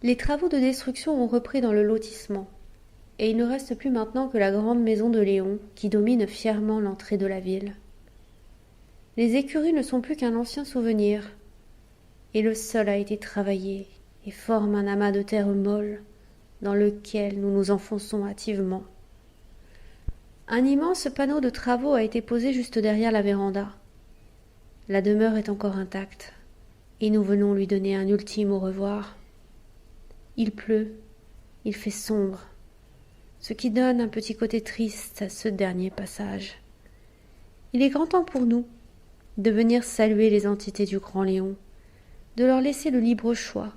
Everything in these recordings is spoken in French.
Les travaux de destruction ont repris dans le lotissement, et il ne reste plus maintenant que la grande maison de Léon qui domine fièrement l'entrée de la ville. Les écuries ne sont plus qu'un ancien souvenir, et le sol a été travaillé et forme un amas de terre molle dans lequel nous nous enfonçons hâtivement. Un immense panneau de travaux a été posé juste derrière la véranda. La demeure est encore intacte, et nous venons lui donner un ultime au revoir. Il pleut, il fait sombre, ce qui donne un petit côté triste à ce dernier passage. Il est grand temps pour nous de venir saluer les entités du Grand Léon, de leur laisser le libre choix,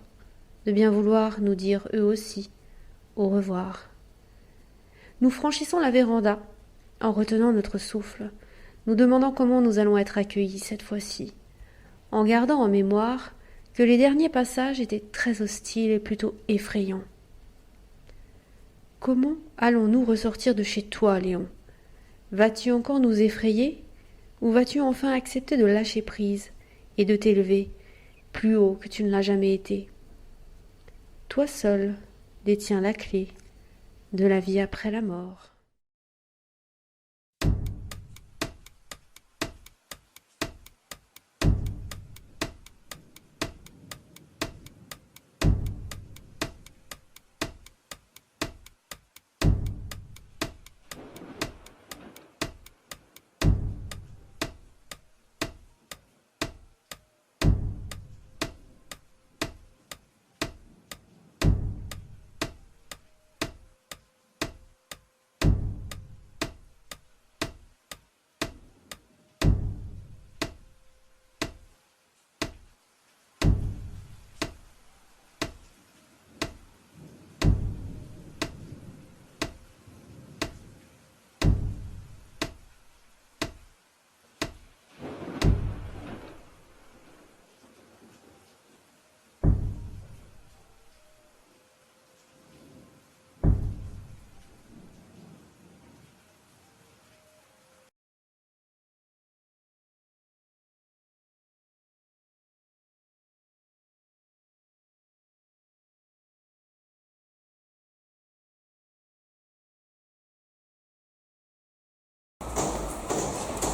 de bien vouloir nous dire eux aussi au revoir. Nous franchissons la véranda, en retenant notre souffle, nous demandant comment nous allons être accueillis cette fois-ci, en gardant en mémoire que les derniers passages étaient très hostiles et plutôt effrayants. Comment allons-nous ressortir de chez toi, Léon? Vas-tu encore nous effrayer, ou vas-tu enfin accepter de lâcher prise et de t'élever plus haut que tu ne l'as jamais été? Toi seul détiens la clé de la vie après la mort.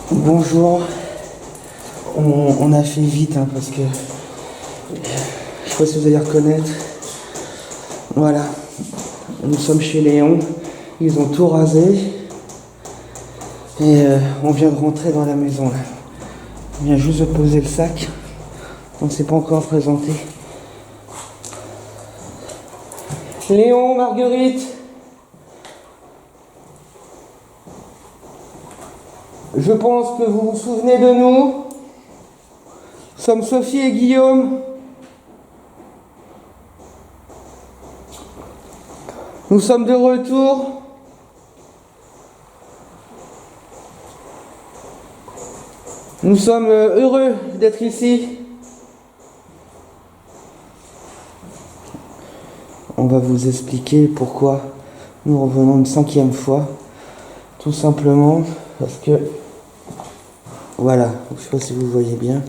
Bonjour, on a fait vite parce que je sais pas si vous allez reconnaître. Voilà, nous sommes chez Léon, ils ont tout rasé et on vient de rentrer dans la maison là. On vient juste de poser le sac, on ne s'est pas encore présenté. Léon, Marguerite, je pense que vous vous souvenez de nous. Nous sommes Sophie et Guillaume. Nous sommes de retour. Nous sommes heureux d'être ici. On va vous expliquer pourquoi nous revenons une 5e fois. Tout simplement parce que, voilà, je ne sais pas si vous voyez bien,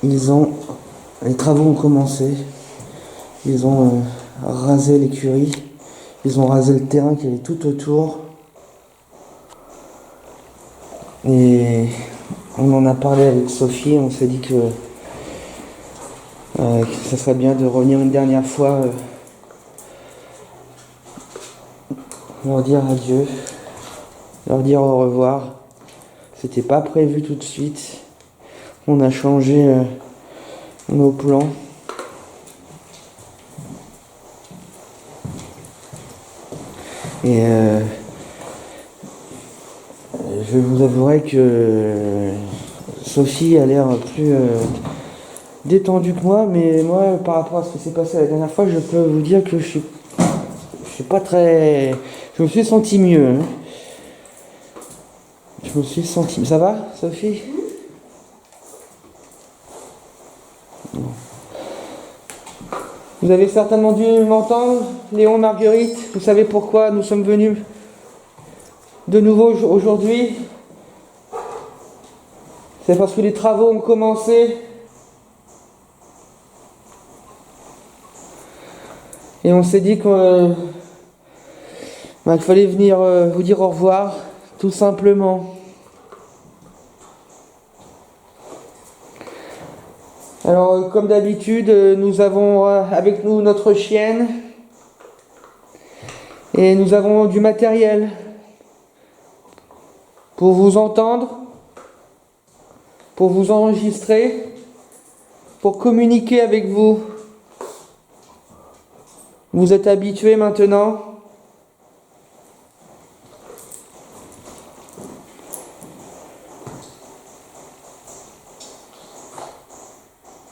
les travaux ont commencé. Ils ont rasé l'écurie, ils ont rasé le terrain qui est tout autour. Et on en a parlé avec Sophie, on s'est dit que ça serait bien de revenir une dernière fois, leur dire adieu, leur dire au revoir. C'était pas prévu tout de suite. On a changé nos plans. Et je vous avouerai que Sophie a l'air plus détendue que moi, mais moi, par rapport à ce qui s'est passé la dernière fois, je peux vous dire que je suis pas très... Je me suis senti mieux. Hein. Je me suis senti... Ça va, Sophie? Vous avez certainement dû m'entendre, Léon, Marguerite. Vous savez pourquoi nous sommes venus de nouveau aujourd'hui? C'est parce que les travaux ont commencé. Et on s'est dit qu'il fallait venir vous dire au revoir, tout simplement. Alors, comme d'habitude, nous avons avec nous notre chienne et nous avons du matériel pour vous entendre, pour vous enregistrer, pour communiquer avec vous. Vous êtes habitués maintenant?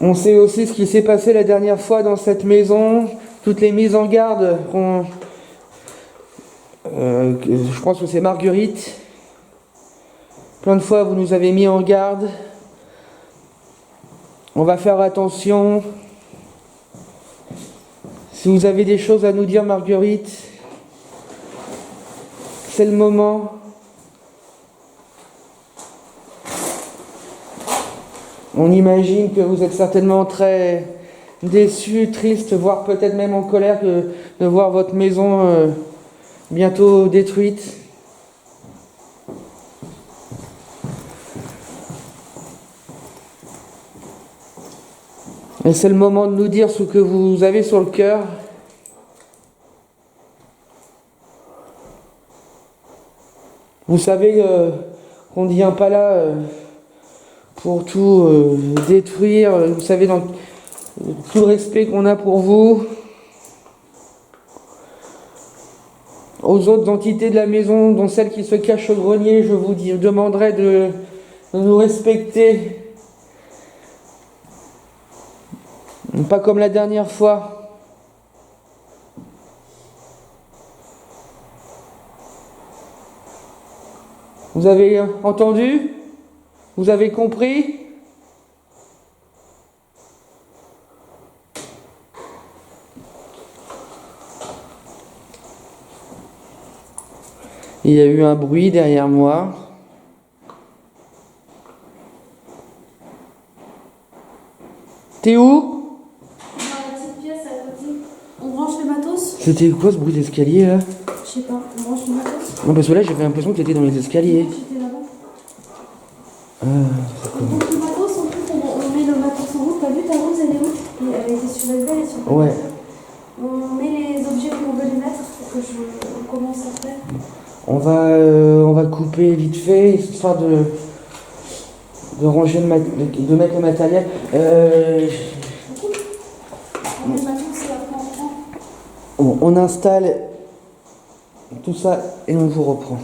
On sait aussi ce qui s'est passé la dernière fois dans cette maison, toutes les mises en garde je pense que c'est Marguerite. Plein de fois vous nous avez mis en garde. On va faire attention. Si vous avez des choses à nous dire, Marguerite, c'est le moment. On imagine que vous êtes certainement très déçu, triste, voire peut-être même en colère de voir votre maison bientôt détruite. Et c'est le moment de nous dire ce que vous avez sur le cœur. Vous savez qu'on ne vient pas là pour tout détruire. Vous savez, dans tout le respect qu'on a pour vous. Aux autres entités de la maison, dont celle qui se cache au grenier, je vous demanderai de nous respecter. Pas comme la dernière fois. Vous avez entendu? Vous avez compris? Il y a eu un bruit derrière moi. T'es où? Dans la petite pièce à côté. On branche les matos? C'était quoi ce bruit d'escalier là? Je sais pas, on branche les matos? Non, parce que là j'avais l'impression que t'étais dans les escaliers. J'étais là-bas. Ah, Donc le matos, en plus, on met le matos en route. T'as vu ta route, elle est où? Elle a été surélevée, elle est surélevée. ouais. On met les objets où on veut les mettre pour que on commence à faire. On va couper vite fait, histoire de ranger de mettre le matériel. On met le matos et après on prend. On installe tout ça et on vous reprend.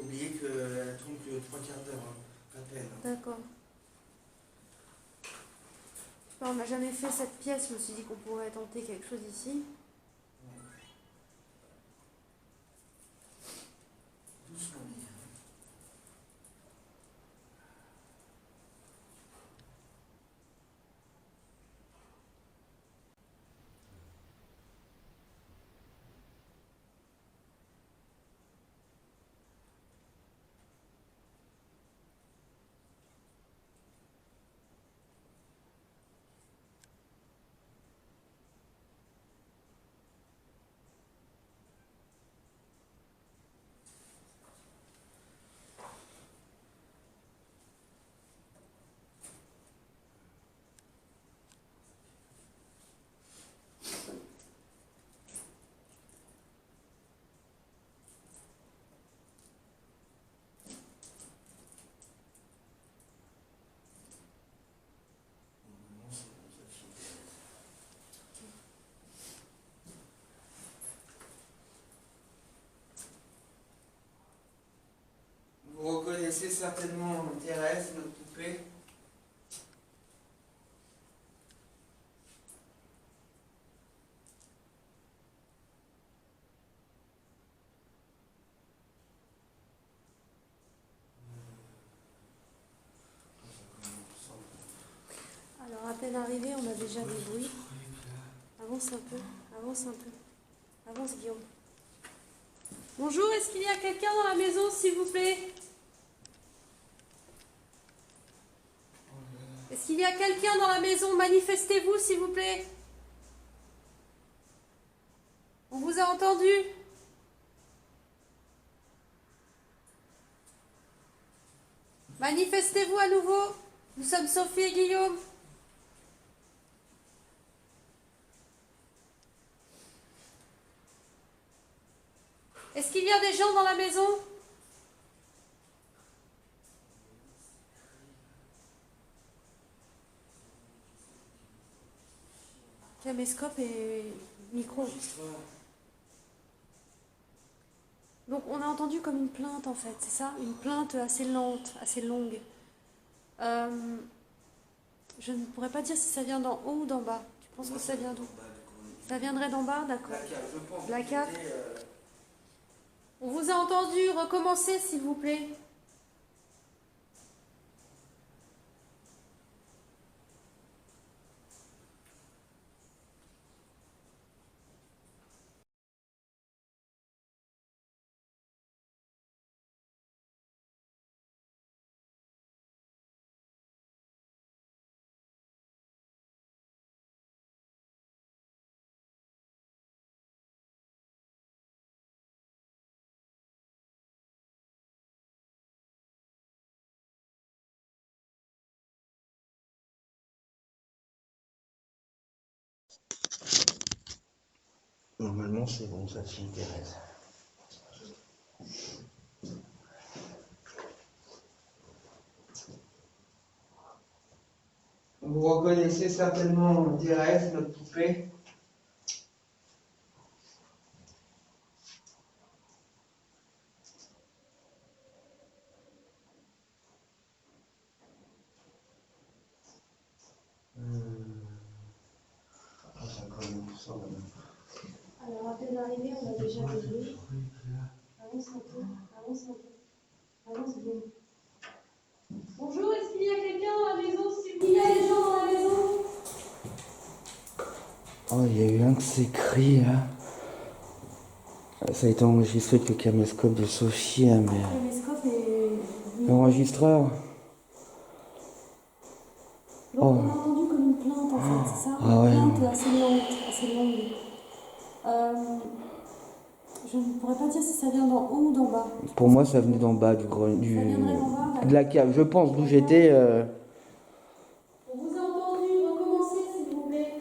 Oubliez qu'elle tourne que 3/4 d'heure, à peine. D'accord. On n'a jamais fait cette pièce, je me suis dit qu'on pourrait tenter quelque chose ici. Doucement. Vous reconnaissez certainement Thérèse, notre poupée. peine arrivé, on a déjà des bruits. Avance un peu, avance un peu. Avance, Guillaume. Bonjour, est-ce qu'il y a quelqu'un dans la maison, s'il vous plaît? Est-ce qu'il y a quelqu'un dans la maison? Manifestez-vous, s'il vous plaît. On vous a entendu. Manifestez-vous à nouveau. Nous sommes Sophie et Guillaume. Est-ce qu'il y a des gens dans la maison? Caméscope et micro. Donc on a entendu comme une plainte en fait, c'est ça? Une plainte assez lente, assez longue. Je ne pourrais pas dire si ça vient d'en haut ou d'en bas. Tu penses que ça vient d'où? Ça viendrait d'en bas, d'accord. La cave, je pense. La cave. On vous a entendu, recommencez s'il vous plaît. Normalement, c'est bon, ça tient, Thérèse. Vous reconnaissez certainement Thérèse, notre poupée. Ça connaît tout ça, maintenant. Alors à peine arrivé, on a déjà des bruits. Avance un peu, avance un peu. Avance bien. Bonjour, est-ce qu'il y a quelqu'un dans la maison? S'il y a des gens dans la maison? Oh, il y a eu un de ces cris, là. Ça a été enregistré avec le caméscope de Sophie, hein, mais... Caméscope et... L'enregistreur. Donc on a entendu comme une plainte en fait, c'est ça? Ah ouais, Une plainte non. assez lente, assez longue. Je ne pourrais pas dire si ça vient d'en haut ou d'en bas. Pour moi, ça venait d'en bas, du Ça viendrait d'en bas, de la cave. Je pense, d'où j'étais... On vous a entendu, recommencez s'il vous plaît.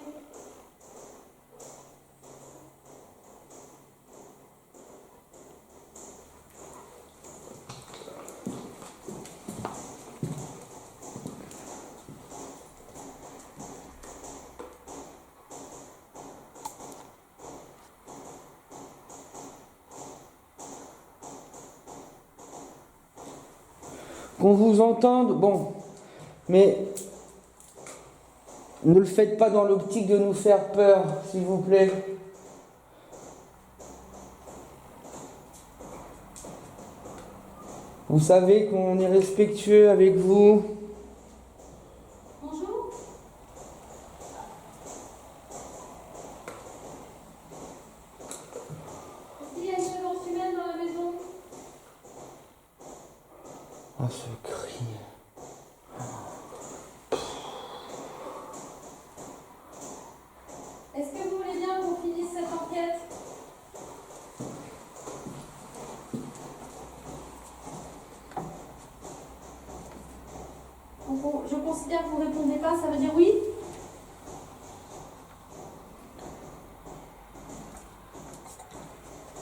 Qu'on vous entende, bon, mais ne le faites pas dans l'optique de nous faire peur, s'il vous plaît. Vous savez qu'on est respectueux avec vous. Bonjour. Est-ce qu'il y a une présence humaine dans la maison? Oh, ce cri. Est-ce que vous voulez bien qu'on finisse cette enquête? Je considère que vous ne répondez pas, ça veut dire oui?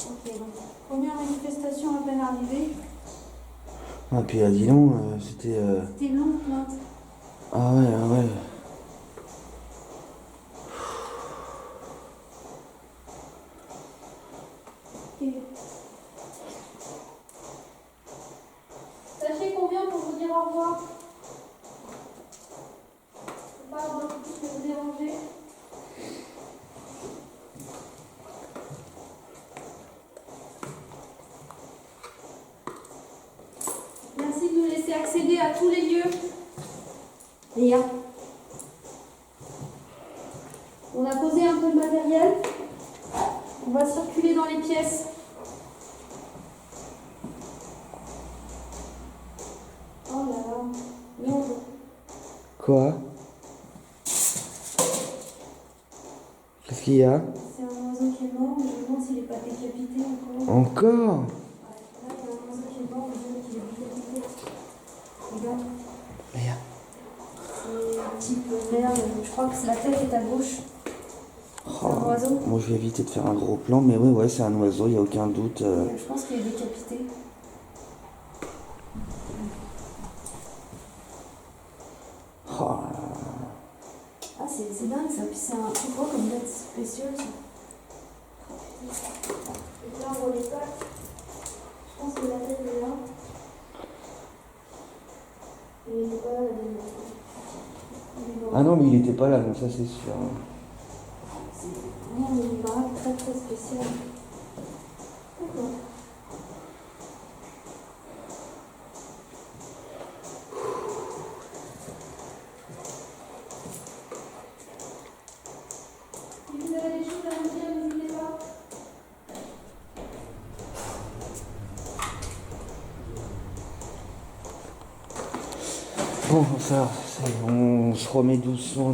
Ok, donc première manifestation à peine arrivée. Ah, puis dis donc, c'était... C'était long, plainte. Ah ouais, ah ouais. Ok. Sachez qu'on vient pour vous dire au revoir. Je ne peux pas avoir plus que vous déranger. Merci de nous laisser accéder à tous les lieux. Léa. peu de matériel. On va circuler dans les pièces. Oh là là, merde. Quoi? Qu'est-ce qu'il y a? C'est un oiseau qui est mort, mais je me demande s'il n'est pas décapité encore. Encore? Ouais, là, il y a un oiseau qui est mort, je me demande qu'il est décapité. Regarde. Merde. C'est type merde, je crois que la tête est à gauche. C'est un oiseau. Bon, je vais éviter de faire un gros plan, mais oui, ouais, c'est un oiseau, il n'y a aucun doute. Je pense qu'il est décapité. Oh là là. Ah, c'est dingue ça. Puis c'est quoi comme bête spéciale ça? Et là, on voit les pattes. Je pense que la tête est là. Et il n'est pas là, la dernière fois. Ah non, mais il n'était pas là, donc ça c'est sûr. C'est vraiment une baraque très très spéciale. D'accord. Si vous avez des choses à me dire, n'hésitez pas. Bon, ça, on se remet doucement.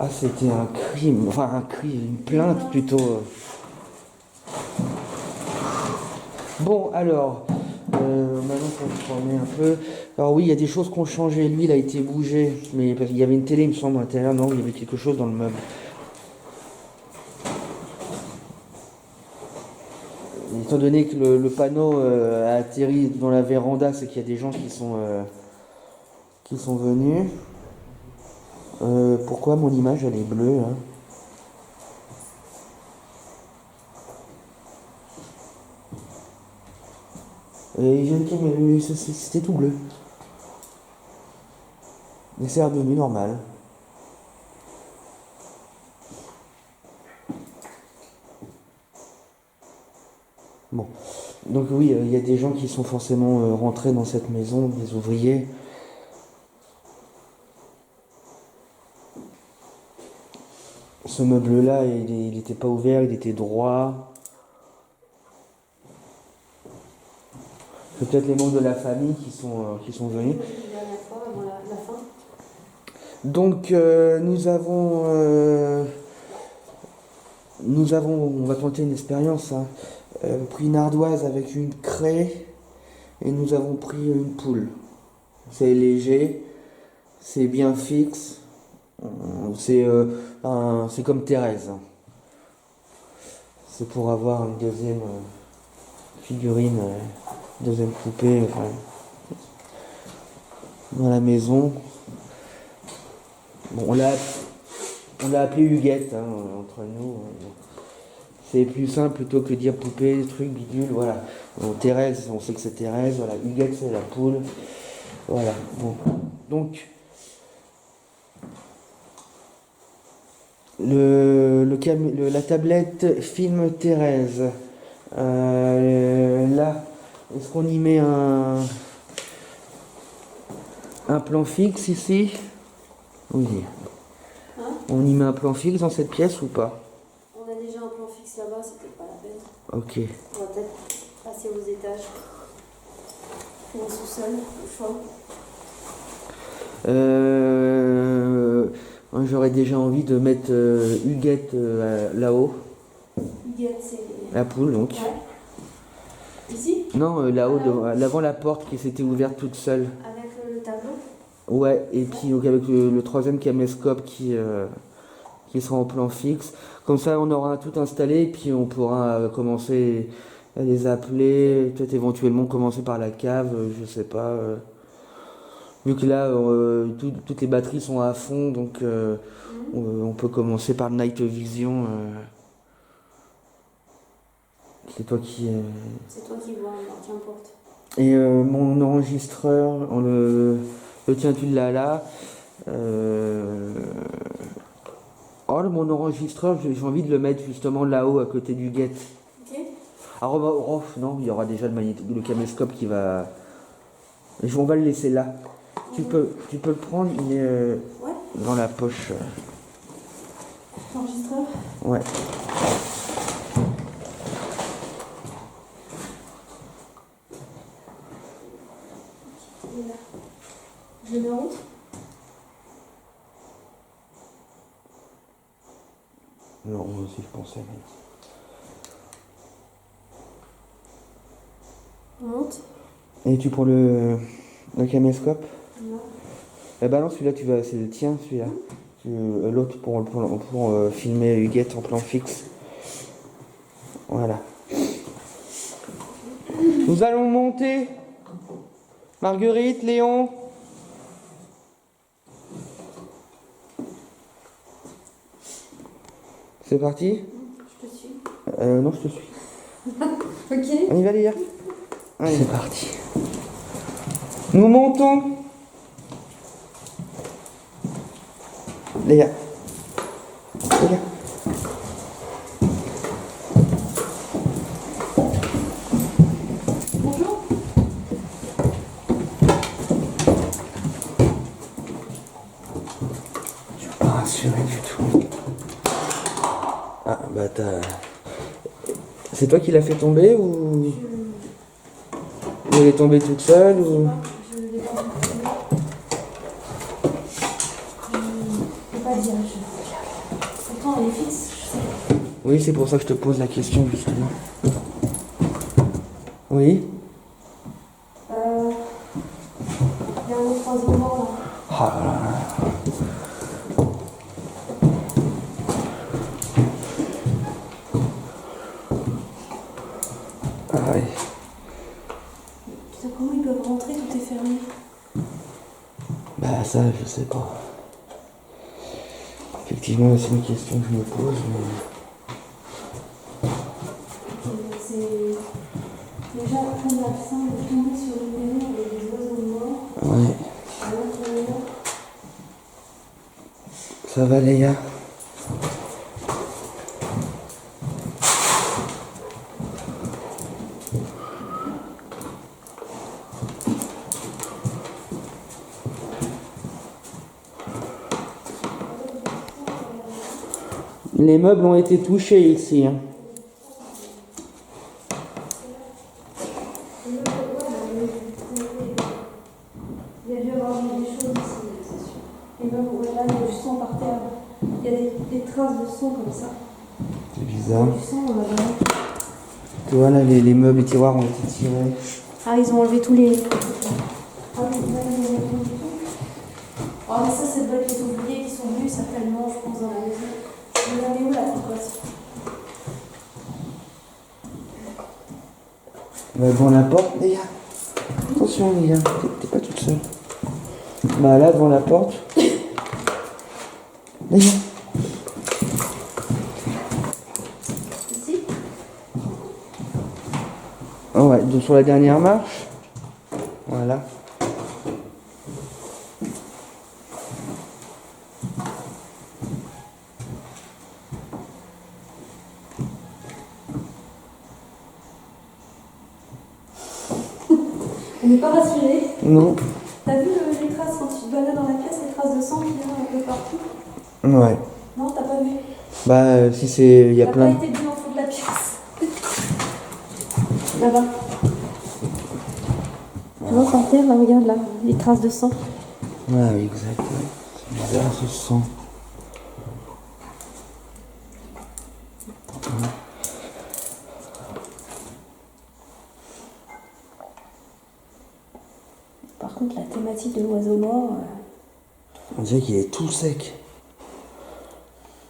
Ah, c'était un crime, enfin un cri, une plainte plutôt. Bon, alors, maintenant qu'on se remet un peu. Alors oui, il y a des choses qui ont changé. Lui, il a été bougé, mais parce qu'il y avait une télé, il me semble, à l'intérieur. Non, il y avait quelque chose dans le meuble. Étant donné que le panneau a atterri dans la véranda, c'est qu'il y a des gens qui sont venus. Pourquoi mon image elle est bleue hein? C'était tout bleu. Mais c'est redevenu normal. Bon. Donc oui, il y a des gens qui sont forcément rentrés dans cette maison, des ouvriers. Ce meuble-là, il n'était pas ouvert, il était droit. C'est peut-être les membres de la famille qui sont venus. La dernière fois, avant la fin. Donc on va tenter une expérience. Hein. Pris une ardoise avec une craie et nous avons pris une poule. C'est léger, c'est bien fixe. C'est comme Thérèse. C'est pour avoir une deuxième figurine, deuxième poupée dans la maison. Bon, on l'a appelée Huguette hein, entre nous. C'est plus simple plutôt que dire poupée, truc, bidule, voilà. Bon, Thérèse, on sait que c'est Thérèse, voilà. Huguette, c'est la poule. Voilà. Bon. Donc, la tablette Film Thérèse. Là, est-ce qu'on y met un plan fixe ici? Oui. Hein? On y met un plan fixe dans cette pièce ou pas? On a déjà un plan fixe là-bas, c'était pas la peine. Ok. On va peut-être passer aux étages. Ou au sous-sol, au choix. Moi, j'aurais déjà envie de mettre Huguette là-haut. Huguette, c'est. La poule donc. Ouais. Ici? Non, là-haut, Là-haut. l'avant la porte qui s'était ouverte toute seule. Avec le tableau? Ouais, et puis donc, avec le troisième caméscope qui sera en plan fixe. Comme ça, on aura tout installé, puis on pourra commencer à les appeler, peut-être éventuellement commencer par la cave, je sais pas. Vu que là, toutes les batteries sont à fond, donc on peut commencer par le Night Vision. C'est toi qui... C'est toi qui vois, qu'importe. Et mon enregistreur, le tien tu l'as là. Mon enregistreur, j'ai envie de le mettre justement là-haut à côté du guette. Ok. Alors non, il y aura déjà le caméscope qui va... On va le laisser là. Tu peux le prendre, il est Ouais. dans la poche. Enregistreur. Ouais. Je le mets en route. Non, moi aussi je pensais. On monte. Et tu prends le caméscope? Non. Eh ben non, celui-là, c'est le tien, celui-là. L'autre pour filmer Huguette en plan fixe. Voilà. Nous allons monter. Marguerite, Léon. C'est parti? Je te suis. Non, je te suis. Ok. On y va, les gars? Allez, c'est parti. Nous montons. Les gars. Les gars. Bonjour. Je suis pas rassuré du tout. Ah, bah t'as... C'est toi qui l'as fait tomber ou... Elle est tombée toute seule ou... Je l'ai pas vu. Je peux pas dire. Pourtant, elle est fixe. Je sais. Oui, c'est pour ça que je te pose la question, justement. Oui? Il y a un autre troisième mort là. Ah là là. Ah ouais. Putain, comment ils peuvent rentrer? Tout est fermé. Bah ça, je sais pas. Effectivement, c'est une question que je me pose, mais... C'est déjà très malsain de tomber sur une maison avec des oiseaux morts. Ouais. À l'intérieur. Ça va, les gars? Les meubles ont été touchés ici. Hein. Il y a dû y avoir des choses ici, c'est sûr. Et même, ouais, là, il y a du sang par terre. Il y a des traces de sang comme ça. C'est Il y bizarre. a du sang, on a vraiment... Tu vois, là, les meubles et tiroirs ont été tirés. Ah, ils ont enlevé tous les... Ah oui, là, ils ont enlevé tout. Oh, mais ça doit être les ouvriers qui sont venus certainement, je pense, dans la maison. Vous avez où la cocotte? Devant la porte, les gars. Attention, les gars, t'es pas toute seule. Bah là, devant la porte. Les gars. Ici? Oh ouais, sur la dernière marche. Voilà. On n'est pas rassurés. Non. T'as vu les traces quand tu te balades dans la pièce, les traces de sang qu'il y a un peu partout? Ouais. Non, t'as pas vu? Bah, si c'est... Il y a T'as plein... pas été vu en fond de la pièce. Là-bas. Tu vois par terre, là, regarde là, les traces de sang. Ouais, oui, exact. Ouais. C'est bizarre, ce sang. Par contre, la thématique de l'oiseau mort... On dirait qu'il est tout sec.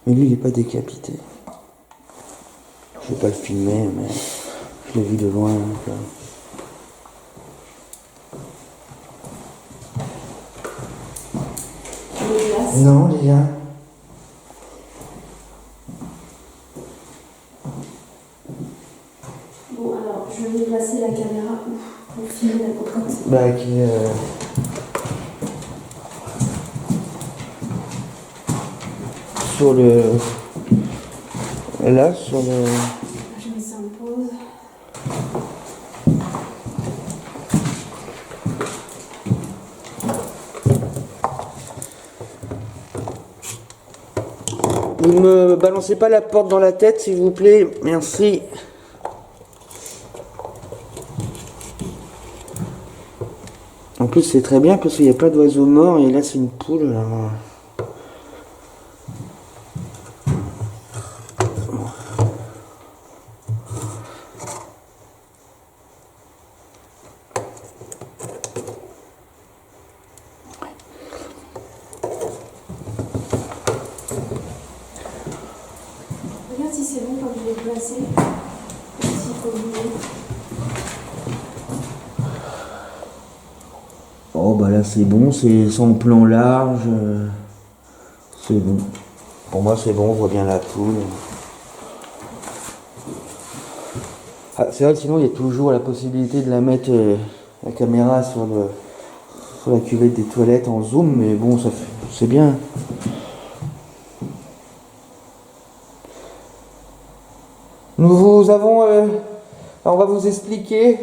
Mais lui, il est pas décapité. Je vais pas le filmer, mais je l'ai vu de loin. Donc, Non, les gars. Bon, alors, je vais placer la caméra pour filmer la cocotte. Bah, qui sur le... Là, sur le... Je mets ça en pause. Vous ne me balancez pas la porte dans la tête, s'il vous plaît. Merci. En plus, c'est très bien parce qu'il n'y a pas d'oiseaux morts et là, c'est une poule. Alors... Regarde si c'est bon quand je l'ai placé. S'il faut bouger. Oh bah là c'est bon, c'est sans plan large. C'est bon. Pour moi c'est bon, on voit bien la poule. Ah, c'est vrai que sinon il y a toujours la possibilité de la mettre la caméra sur la cuvette des toilettes en zoom, mais bon ça c'est bien. Nous vous avons alors on va vous expliquer.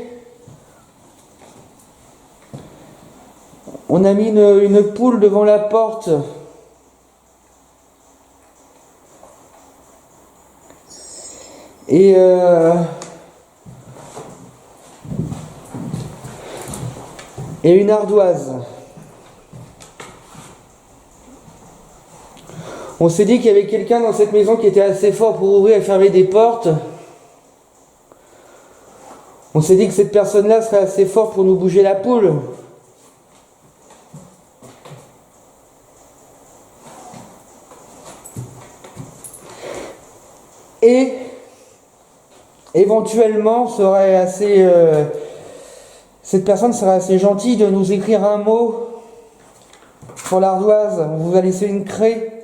On a mis une poule devant la porte. Et une ardoise. On s'est dit qu'il y avait quelqu'un dans cette maison qui était assez fort pour ouvrir et fermer des portes. On s'est dit que cette personne-là serait assez fort pour nous bouger la poule. Et éventuellement serait assez cette personne serait assez gentille de nous écrire un mot sur l'ardoise. On vous a laissé une craie.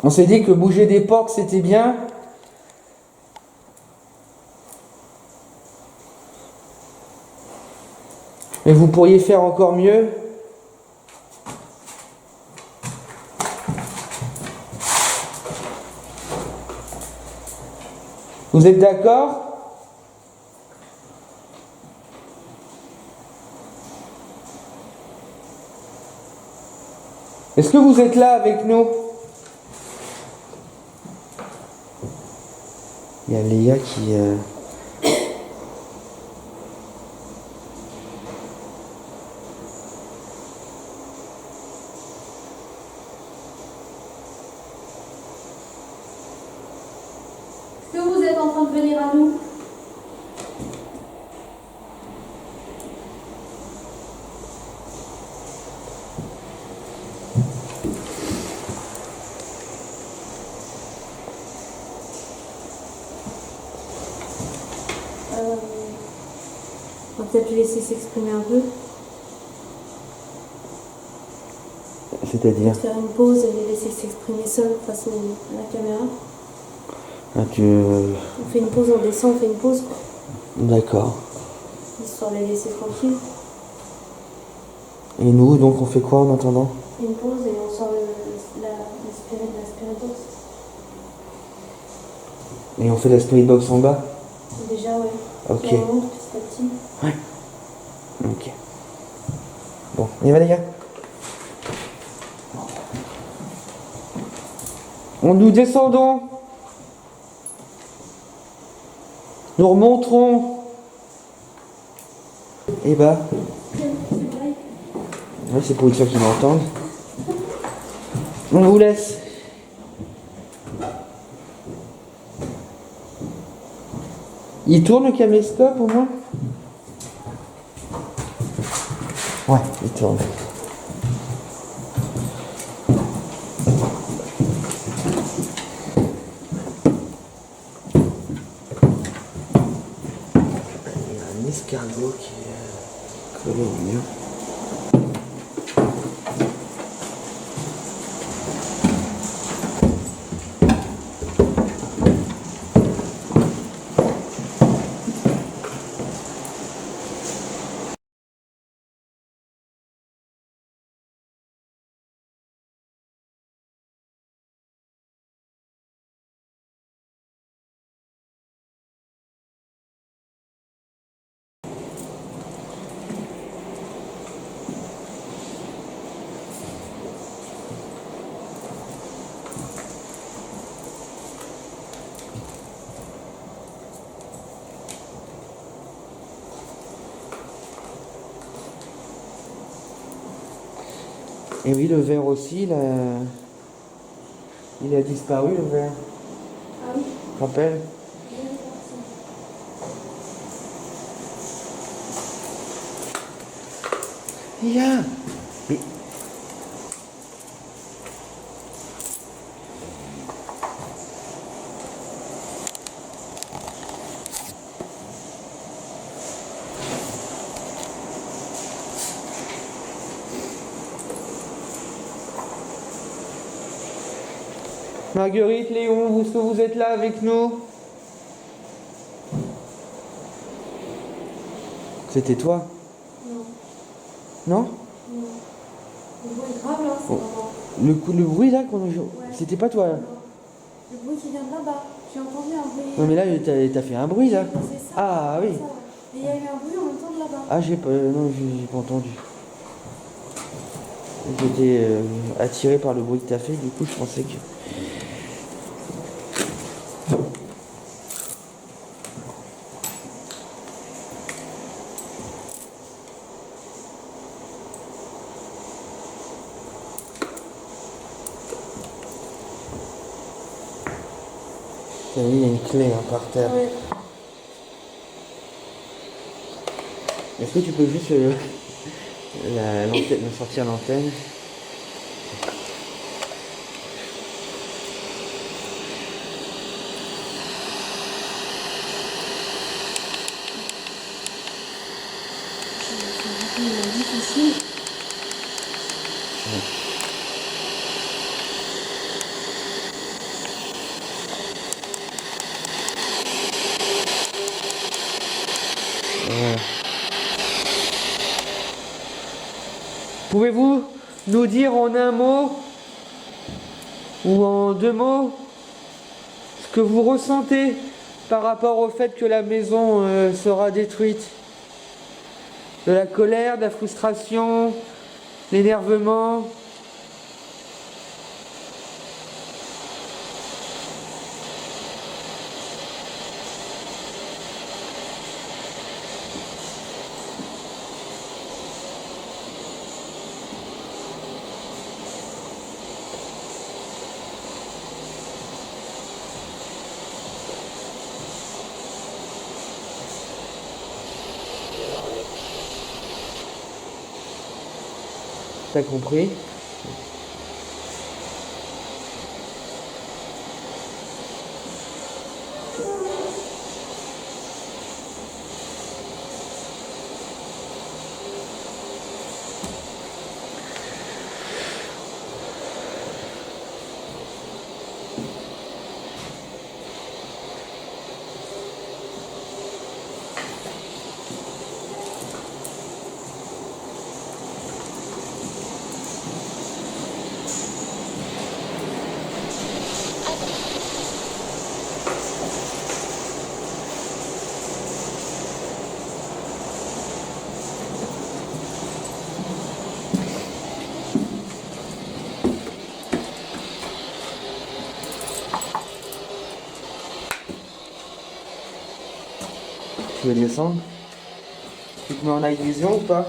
On s'est dit que bouger des portes c'était bien. Mais vous pourriez faire encore mieux. Vous êtes d'accord ? Est-ce que vous êtes là avec nous ? Il y a Léa qui... Est-ce que vous êtes en train de venir à nous? On va peut-être le laisser s'exprimer un peu. C'est-à-dire ? Faire une pause et les laisser s'exprimer seul face à la caméra. Ah, On fait une pause, on descend, on fait une pause. D'accord. Histoire de les laisser tranquilles. Et nous, donc, on fait quoi en attendant ? Une pause et on sort l'aspiradox. Et on fait la spirit box en bas ? Déjà, ouais. Ok. On monte petit à petit. Ouais. Ok. Bon, on y va les gars ? Nous descendons. Nous remonterons. Et bah. Ouais, c'est pour une fois qu'ils m'entendent. On vous laisse. Il tourne le caméscope au moins ? Ouais, il tourne. Il y a un escargot qui est collé au mur. Et oui, le verre aussi, il a disparu, le verre. Ah oui. Tu te rappelles? Yeah. Mais... Marguerite, Léon, est-ce que vous êtes là avec nous? C'était toi? Non. Non? Non. Le bruit est grave là, c'est Oh. vraiment. Le bruit là, Ouais. c'était pas toi là. Non. Le bruit qui vient de là-bas. J'ai entendu un bruit. Non mais là, t'as fait un bruit là. C'est ça. Ah oui. Ça, ouais. Et il y a eu un bruit en même temps de là-bas. Ah non, j'ai pas entendu. J'étais attiré par le bruit que t'as fait, du coup je pensais que... T'as vu, il y a une clé hein, par terre. Ouais. Est-ce que tu peux juste me sortir l'antenne? C'est difficile. Ouais. Pouvez-vous nous dire en un mot ou en deux mots ce que vous ressentez par rapport au fait que la maison sera détruite? De la colère, de la frustration, l'énervement? T'as compris? Tu veux descendre? Tu te mets en night vision ou pas?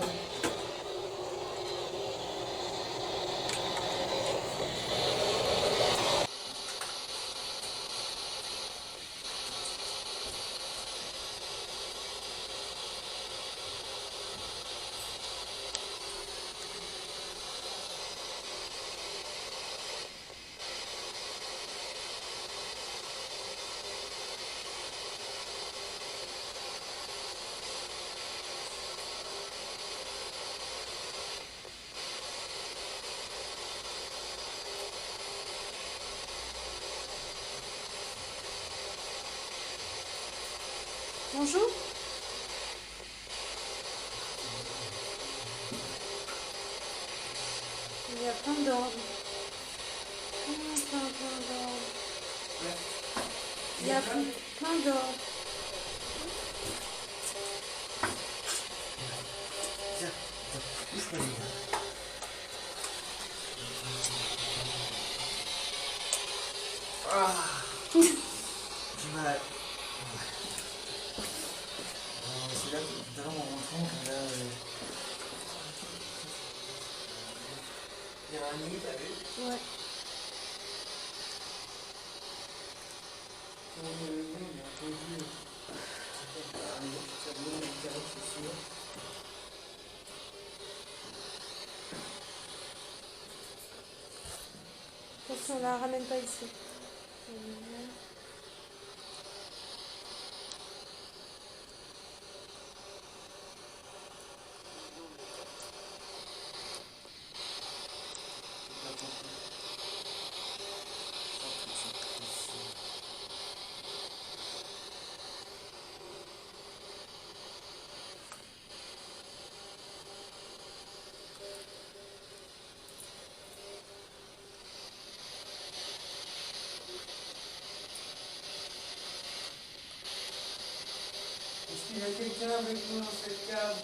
Bonjour. Il y a plein d'ordres. Plein d'ordres. Il y a plein d'ordres. C'est là, tout à l'heure en rentrant, là, il y nid, t'as vu? Ouais. On est le lion, il a entendu. Ça vient, il carré, c'est sûr. Attention, on la ramène pas ici. Est-ce qu'il y a quelqu'un avec nous dans cette cave?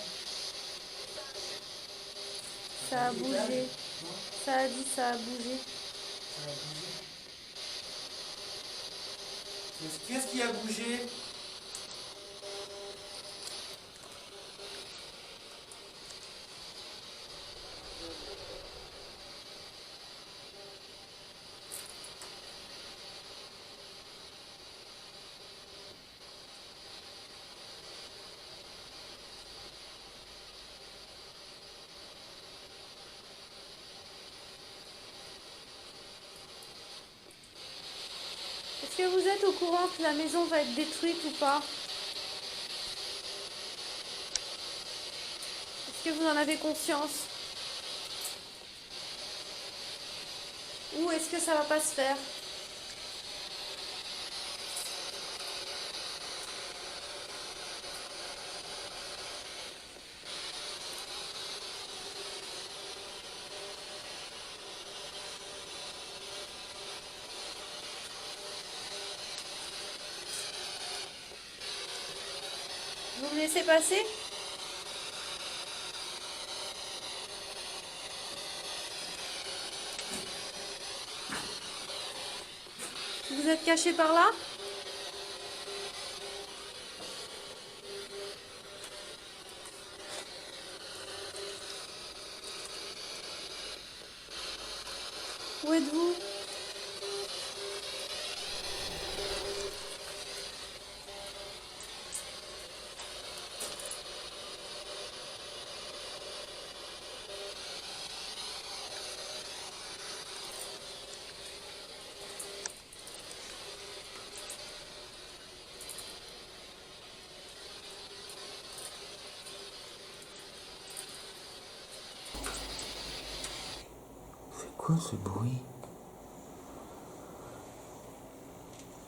Ça a bougé. Ça a dit ça a bougé. Ça a bougé. Qu'est-ce qui a bougé? Est-ce que vous êtes au courant que la maison va être détruite ou pas? Est-ce que vous en avez conscience? Ou est-ce que ça va pas se faire? Vous me laissez passer? Vous êtes caché par là? Où êtes-vous? C'est quoi ce bruit?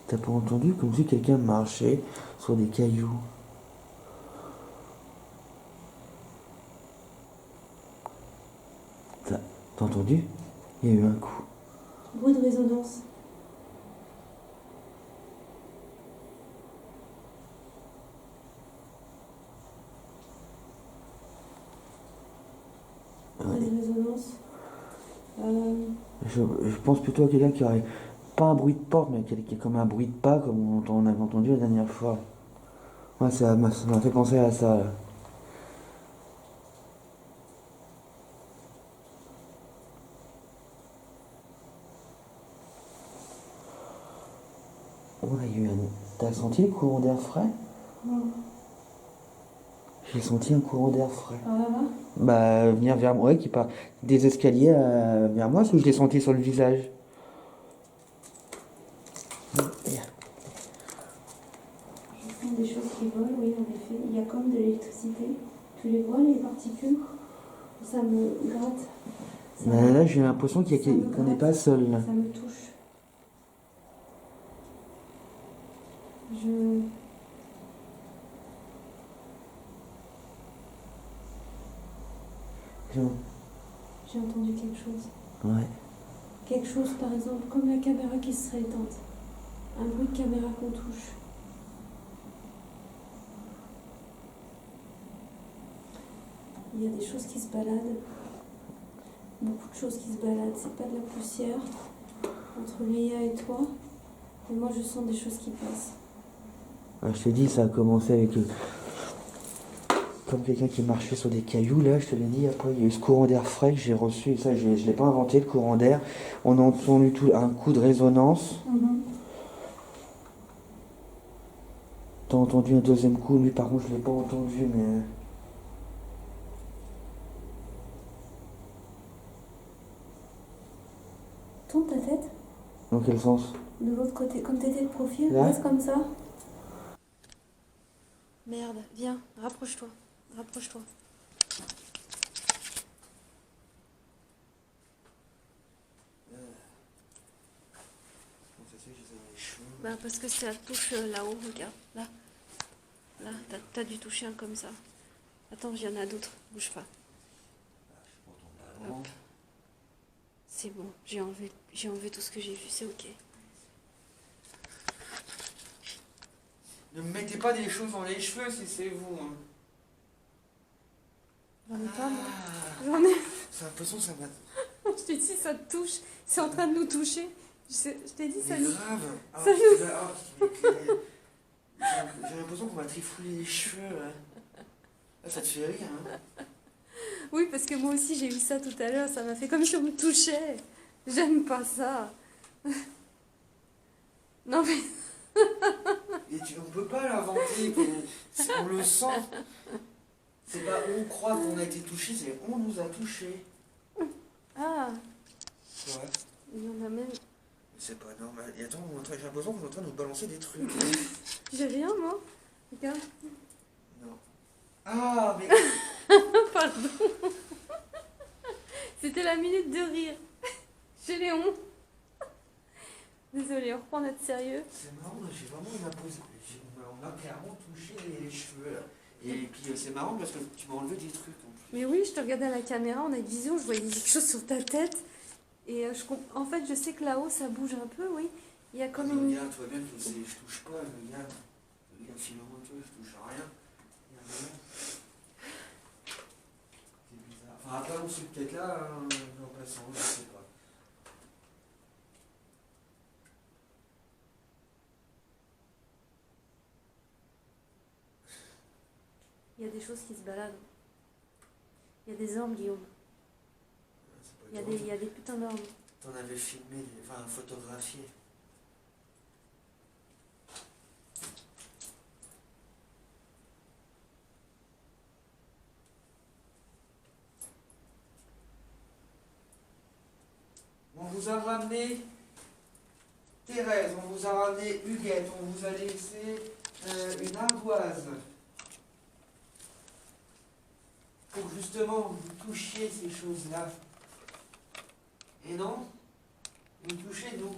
T'as pas entendu comme si quelqu'un marchait sur des cailloux? T'as entendu? Il y a eu un coup. Bruit de résonance. Bruit de résonance. Je pense plutôt à quelqu'un qui aurait pas un bruit de porte, mais qui est comme un bruit de pas, comme on avait entendu la dernière fois. Ouais, ça m'a fait penser à ça. Là. Oh là, il y a eu un... T'as senti le courant d'air frais? Non. J'ai senti un courant d'air frais. Ah là? Bah, venir vers moi, ouais, qui part des escaliers vers moi, parce que je l'ai senti sur le visage. Je sens des choses qui volent, oui, en effet. Il y a comme de l'électricité. Tu les vois, les particules? Ça me gratte. Bah, là, j'ai l'impression qu'on n'est pas seul. Là. Ça me touche. J'ai entendu quelque chose. Ouais. Quelque chose, par exemple, comme la caméra qui serait éteinte. Un bruit de caméra qu'on touche. Il y a des choses qui se baladent. Beaucoup de choses qui se baladent. C'est pas de la poussière. Entre Léa et toi. Et moi, je sens des choses qui passent. Je t'ai dit, ça a commencé avec comme quelqu'un qui marchait sur des cailloux, là, je te l'ai dit, après il y a eu ce courant d'air frais que j'ai reçu, et ça je ne l'ai pas inventé, le courant d'air. On a entendu tout, un coup de résonance. T'as entendu un deuxième coup, lui par contre je l'ai pas entendu, mais... Tourne ta tête Dans quel sens? de l'autre côté, comme t'étais de profil, Là reste comme ça. Merde, viens, rapproche-toi, rapproche-toi. Bah parce que ça touche là-haut, regarde, là. Là, t'as dû toucher un comme ça. Attends, il y en a d'autres, bouge pas. Hop. C'est bon, j'ai enlevé tout ce que j'ai vu, c'est ok. Ne me mettez pas des choses dans les cheveux si c'est vous. Hein. J'en ai pas, moi. J'en ai. J'ai l'impression que ça m'a... Je t'ai dit, ça te touche. C'est en train de nous toucher. Je t'ai dit, ça Mais nous... grave. Ah, Ça nous... j'ai l'impression qu'on m'a trifouillé les cheveux. Là. Ah, ça te fait rire, hein? Oui, parce que moi aussi, j'ai vu ça tout à l'heure. Ça m'a fait comme si on me touchait. J'aime pas ça. Non, mais... On peut pas l'inventer. On le sent. C'est pas on croit qu'on a été touché, c'est on nous a touché. Ah, Ouais. il y en a même... C'est pas normal. Et attends, j'ai l'impression qu'on est en train de nous balancer des trucs. J'ai rien, moi. Regarde. Non. Ah, mais... Pardon. C'était la minute de rire. Chez Léon. Désolée, on reprend notre sérieux. C'est marrant, j'ai vraiment une impression. On m'a clairement touché les cheveux là. Et puis c'est marrant parce que tu m'as enlevé des trucs en plus. Mais oui, je te regardais à la caméra, on a une vision, je voyais quelque chose sur ta tête. Et en fait, je sais que là-haut, ça bouge un peu, oui. Il y a comme une... Regarde, tu vois bien que je touche pas, regarde. Regarde, filme-moi un peu, je touche à rien. Regarde, c'est bizarre. Enfin, après, on sait peut-être là, hein, en passant, je sais pas. Il y a des choses qui se baladent. Il y a des ormes, Guillaume. Il y a des putains d'ormes. T'en avais filmé, enfin photographié. On vous a ramené Thérèse, on vous a ramené Huguette, on vous a laissé une ardoise. Pour justement vous touchiez ces choses-là. Et non, vous touchez nous.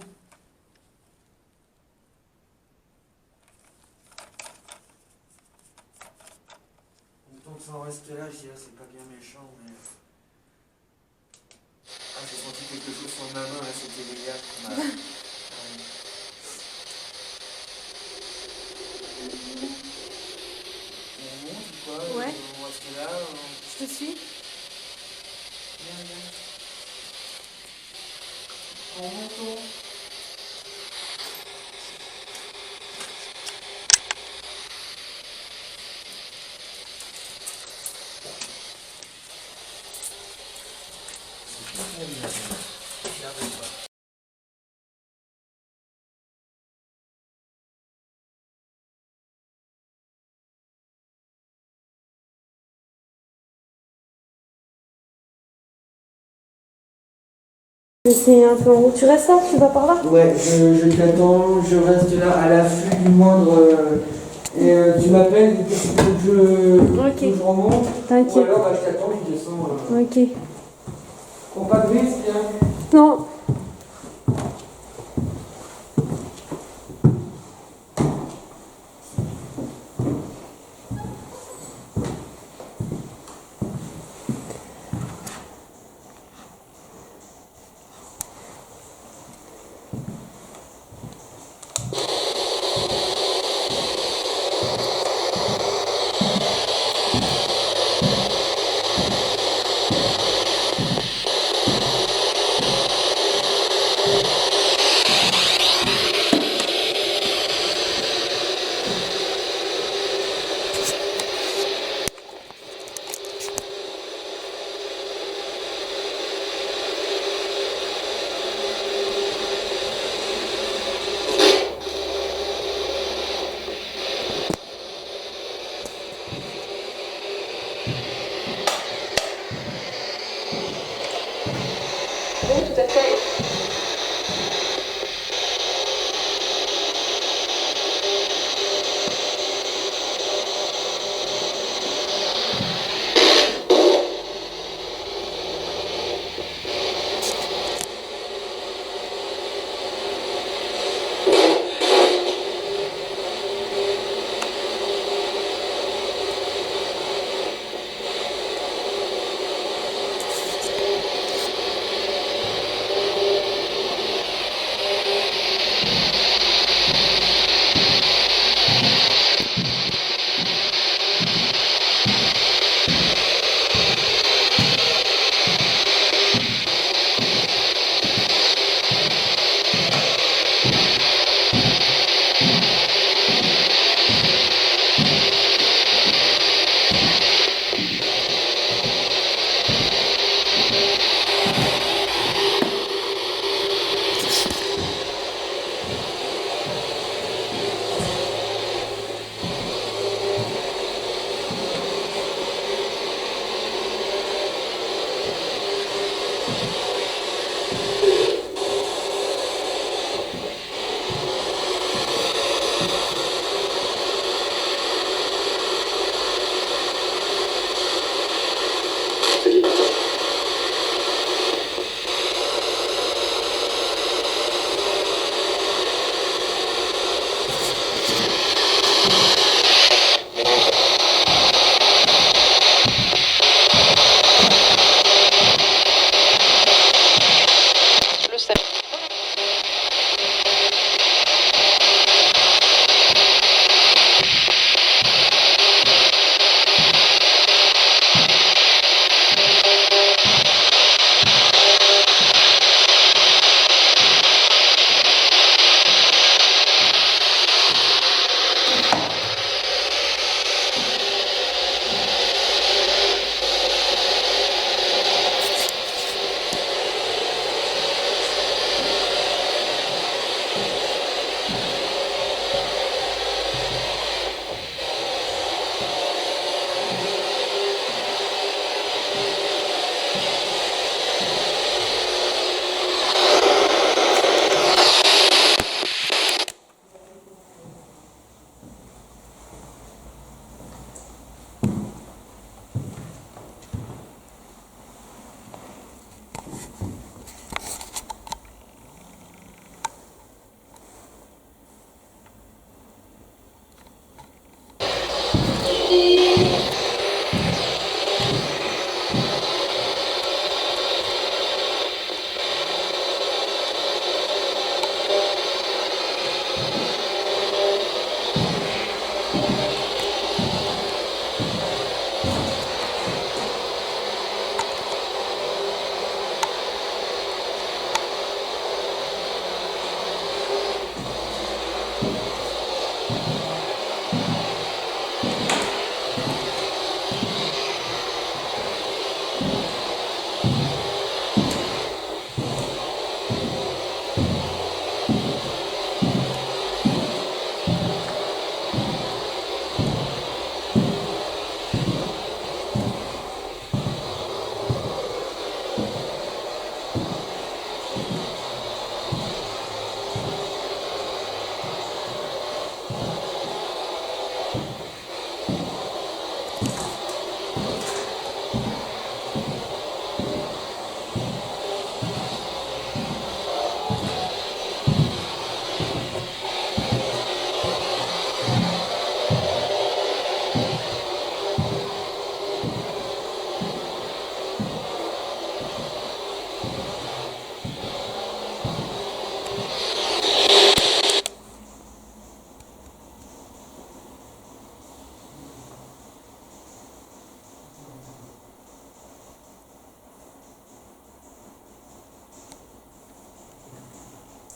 Tant que ça en reste là, je dirais c'est pas bien méchant, mais... Ah, j'ai senti quelque chose sur ma main, là, c'était les gars qui m'a... On monte ou quoi? Ouais. On reste là, Je te suis. Viens, viens. En montant. C'est pas très bien. J'y arrive pas. C'est un peu en haut. Tu restes là? Tu vas par là? Ouais, je t'attends, je reste là à l'affût du moindre... et tu m'appelles, il faut que je remonte. T'inquiète. Ou alors bah, je t'attends, je descends. Ok. Prends pas de risque, hein. Non. tout à fait.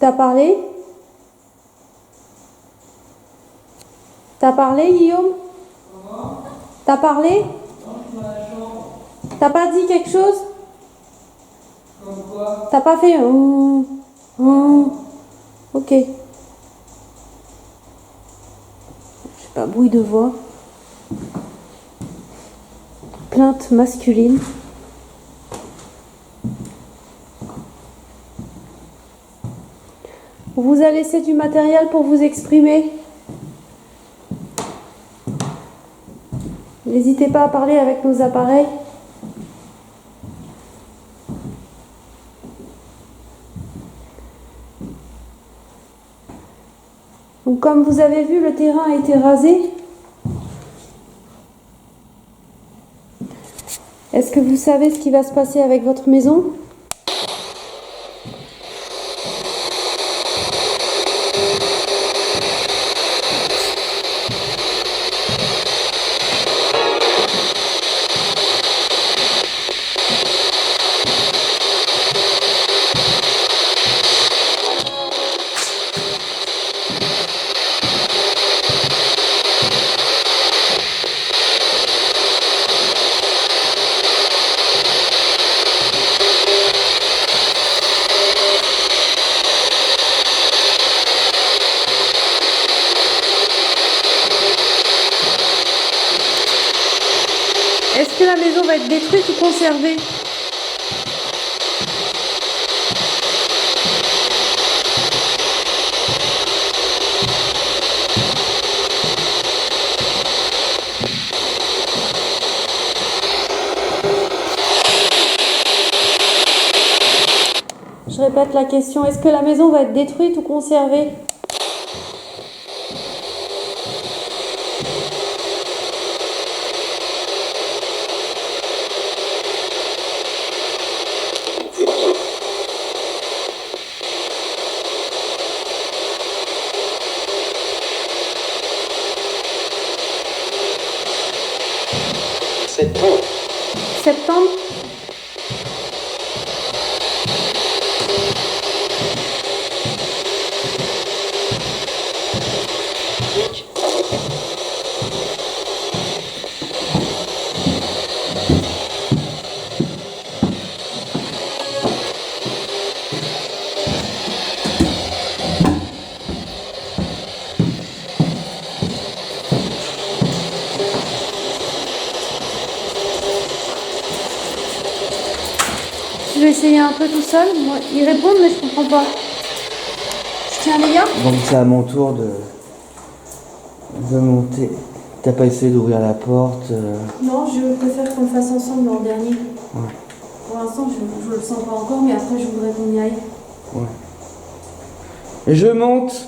T'as parlé? T'as parlé, Guillaume? T'as parlé? T'as pas dit quelque chose? T'as pas fait ok. Je sais pas, bruit de voix. Plainte masculine. vous a laissé du matériel pour vous exprimer. N'hésitez pas à parler avec nos appareils. Donc, comme vous avez vu, le terrain a été rasé. Est-ce que vous savez ce qui va se passer avec votre maison ? Est-ce que la maison va être détruite ou conservée ? Je répète la question, est-ce que la maison va être détruite ou conservée ? Septembre. Septembre ? Je vais essayer un peu tout seul. Moi, ils répondent, mais je comprends pas. Je tiens les gars. Donc c'est à mon tour de monter. T'as pas essayé d'ouvrir la porte Non, je préfère qu'on le fasse ensemble en dernier. Ouais. Pour l'instant, je le sens pas encore, mais après, je voudrais qu'on y aille. Ouais. Et je monte,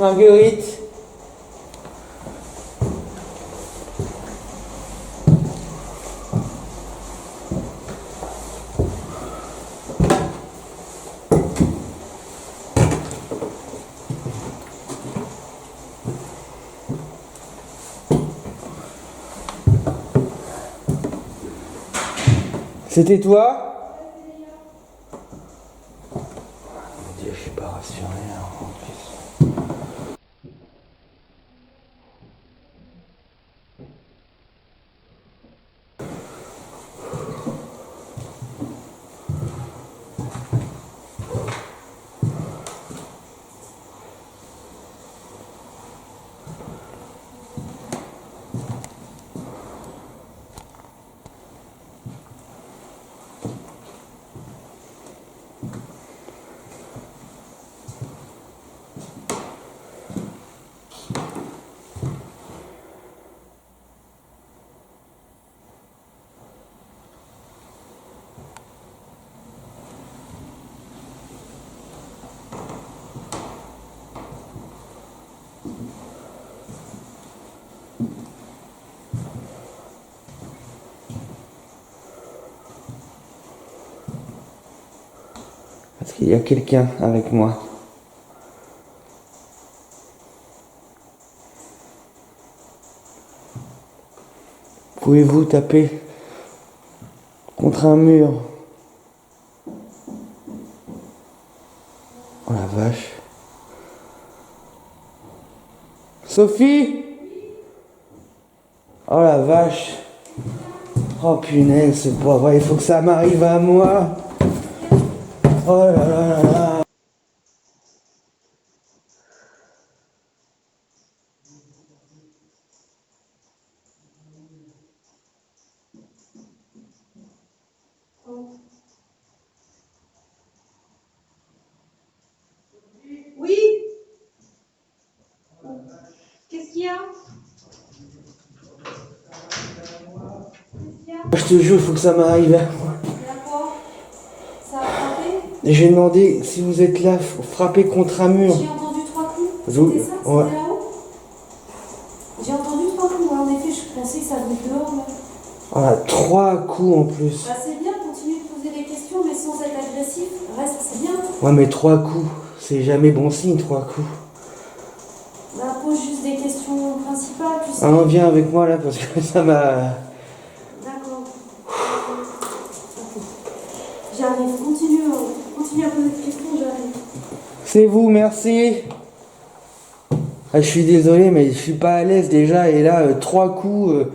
Marguerite. C'était toi? Mon Dieu, je suis pas rassuré en plus. Parce qu'il y a quelqu'un avec moi. Pouvez-vous taper contre un mur? Oh la vache. Sophie? Oh la vache. Oh punaise, c'est pas vrai, il faut que ça m'arrive à moi. Oh là là là là. Je te jure, il faut que ça m'arrive. Il y a quoi? Ça a frappé? J'ai demandé si vous êtes là, frappé contre un mur. J'ai entendu 3 coups. Vous- C'était ça? C'était ouais. là-haut? J'ai entendu 3 coups. Ouais, en effet, je pensais que ça venait dehors, là. Ah, 3 coups en plus. Bah, c'est bien, continue de poser des questions, mais sans être agressif. Reste, c'est bien. Ouais, mais 3 coups, c'est jamais bon signe, 3 coups. Bah, pose juste des questions principales, tu sais. Ah, viens avec moi là parce que ça m'a. D'accord. J'arrive, continue à poser des questions, j'arrive. C'est vous, merci. Ah, je suis désolé, mais je suis pas à l'aise déjà. Et là, 3 coups.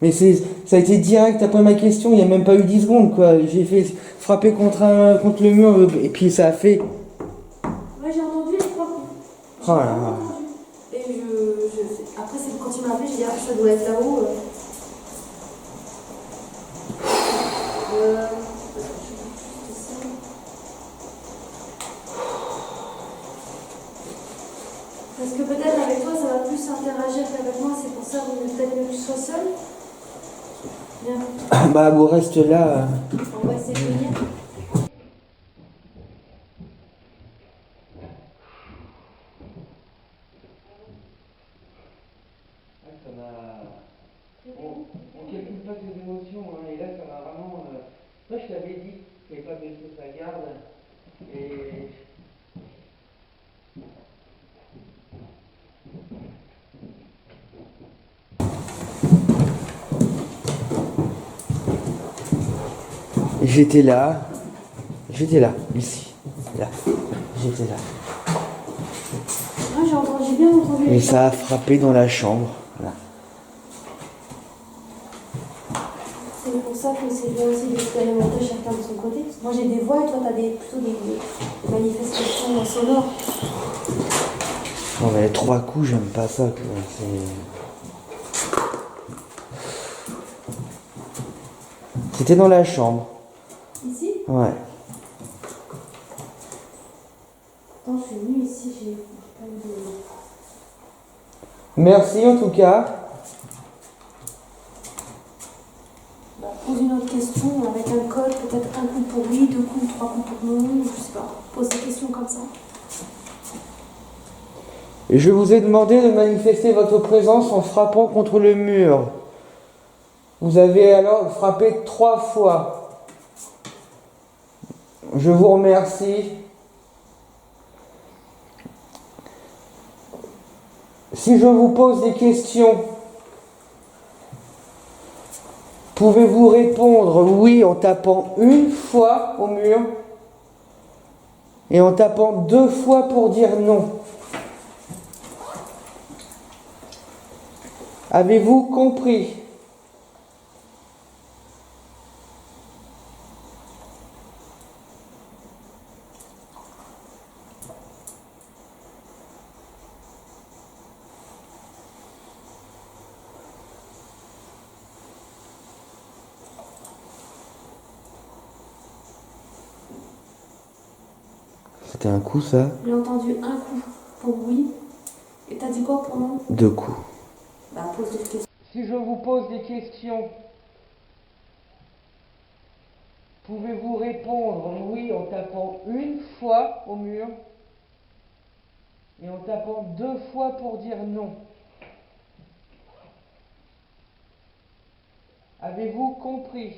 Mais ça a été direct après ma question. Il n'y a même pas eu 10 secondes, quoi. J'ai fait frapper contre le mur et puis ça a fait. Ouais, j'ai entendu les 3 coups. J'ai Oh là vraiment là. entendu. Et après, c'est quand il m'a appelé, j'ai dit, ah, ça doit être là-haut. Parce que peut-être avec toi, ça va plus interagir qu'avec moi, c'est pour ça que peut-être mieux que je sois seule. Bien, Bah, vous reste là. on va essayer de venir. On calcule pas ses émotions, hein, et là ça m'a vraiment. Moi je t'avais dit qu'il n'avait pas baissé sa garde, et. J'étais là, ici, là, j'étais là. Ouais, j'ai bien entendu. Et ça a frappé dans la chambre, là. C'est pour ça que c'est bien aussi d'expérimenter chacun de son côté. Parce que moi j'ai des voix et toi t'as plutôt des manifestations sonores. Non mais 3 coups, j'aime pas ça, quoi. C'était dans la chambre. Ici? Ouais. Attends, je suis venue ici, j'ai pas eu de... Merci en tout cas. Bah, pose une autre question avec un code, peut-être un coup pour oui, 2 coups, 3 coups pour non, je sais pas. Pose des questions comme ça. Je vous ai demandé de manifester votre présence en frappant contre le mur. Vous avez alors frappé 3 fois. Je vous remercie. Si je vous pose des questions, pouvez-vous répondre oui en tapant 1 fois au mur et en tapant 2 fois pour dire non? Avez-vous compris? C'était un coup, ça? J'ai entendu un coup pour oui. Et t'as dit quoi pour non? 2 coups. Bah, pose d'autres questions. Si je vous pose des questions, pouvez-vous répondre oui en tapant 1 fois au mur et en tapant 2 fois pour dire non? Avez-vous compris?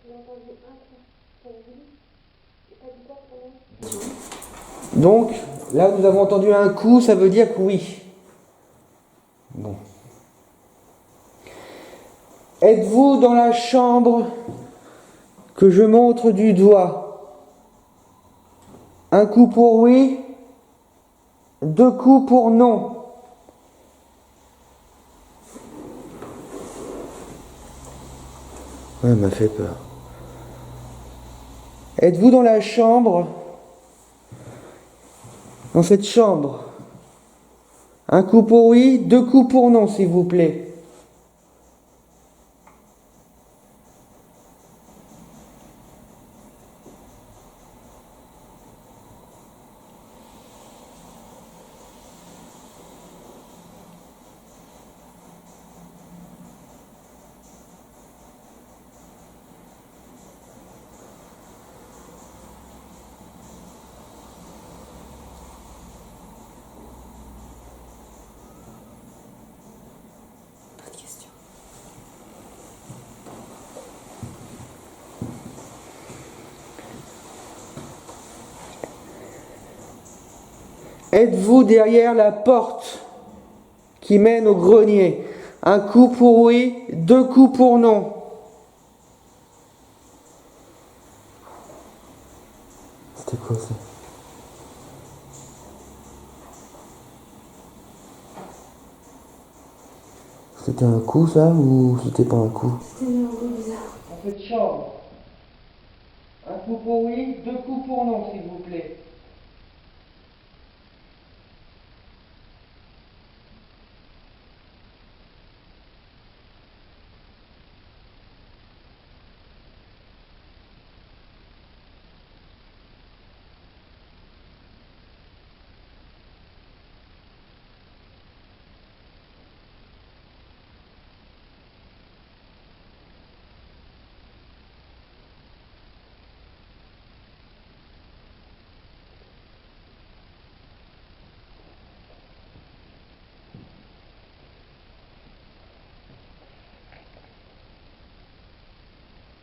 J'ai entendu un coup pour oui. Et t'as dit quoi pour non? Donc, là, nous avons entendu un coup, ça veut dire que oui. Bon. Êtes-vous dans la chambre que je montre du doigt? Un coup pour oui, 2 coups pour non. Ouais, elle m'a fait peur. Êtes-vous dans la chambre dans cette chambre. Un coup pour oui, 2 coups pour non, s'il vous plaît. Pas de questions. Êtes-vous derrière la porte qui mène au grenier? Un coup pour oui, 2 coups pour non. C'était quoi ça? C'était un coup ça ou c'était pas un coup? C'était un peu bizarre. Dans cette chambre. Un coup pour oui, 2 coups pour non, s'il vous plaît.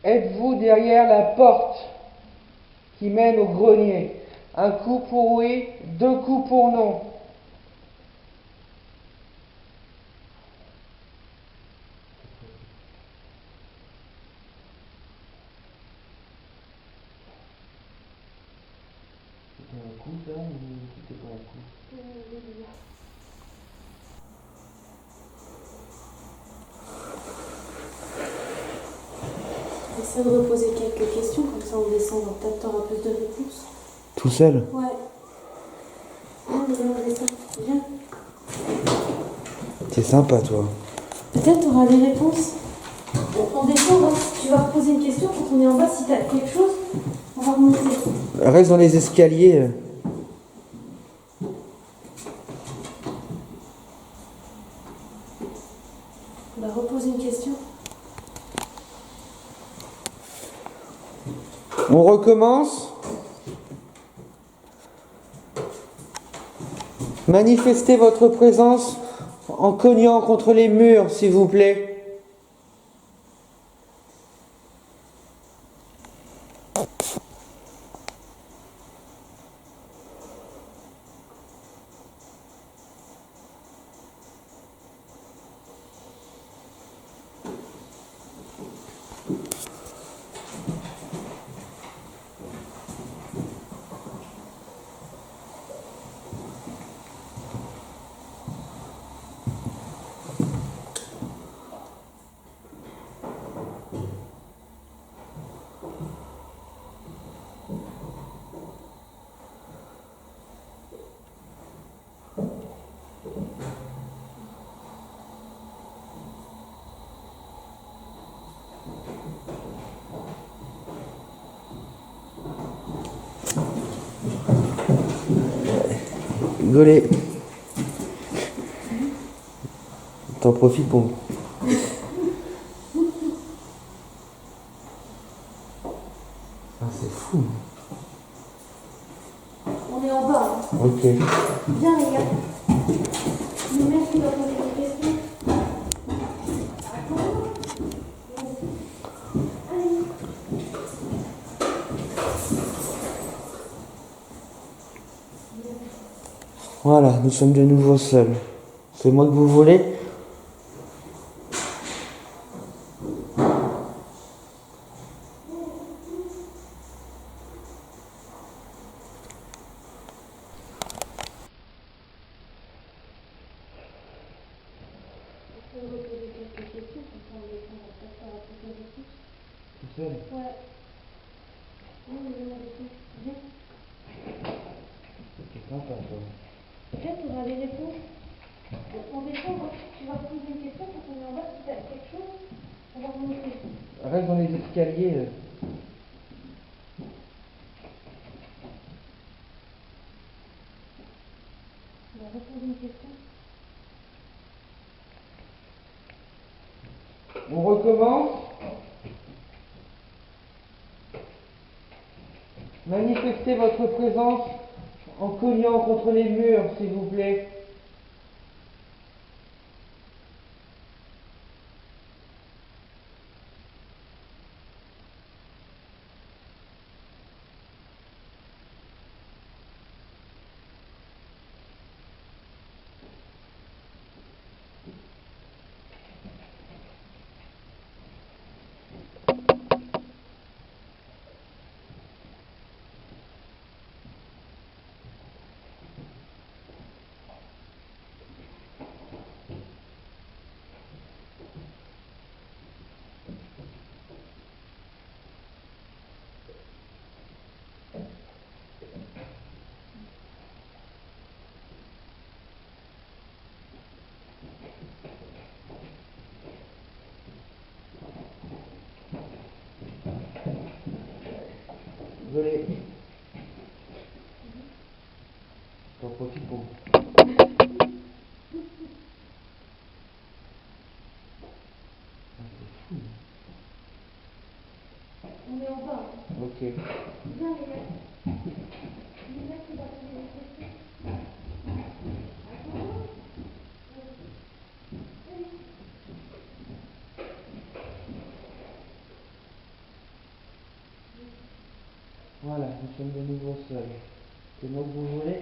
Êtes-vous derrière la porte qui mène au grenier? Un coup pour oui, 2 coups pour non. C'était un coup ça ou c'était pas un coup? Essaie de reposer quelques questions, comme ça on descend, peut-être t'auras plus de réponses. Tout seul? Ouais. Non, on descend. Viens. T'es sympa toi. Peut-être t'auras des réponses. On descend, hein. Tu vas reposer une question quand on est en bas. Si t'as quelque chose, on va remonter. Reste dans les escaliers. On va reposer une question. On recommence. Manifestez votre présence en cognant contre les murs, s'il vous plaît. Rigolez. T'en profites pour... Ah, c'est fou. On est en bas. Hein. Ok. Viens, les gars. Le mec, il va poser des questions. Voilà, nous sommes de nouveau seuls. C'est moi que vous voulez? On va poser quelques questions, comme ça on descend, peut-être t'auras plus de réponses. Tout seul? Ouais. Non, mais viens, on descend. Viens. C'est sympa. toi. Peut-être tu auras des réponses. En décembre, tu vas reposer une question pour qu'on en voit si tu as quelque chose. On va remonter. Reste dans les escaliers. Tu vas reposer une question. On recommence. Manifestez votre présence en cognant contre les murs, s'il vous plaît. Désolé. J'en profite pour. On est en bas. Ok. Viens, les gars. Les gars, tu vas poser des questions. Attends. Voilà, nous sommes de nouveau seuls. C'est moi que vous voulez?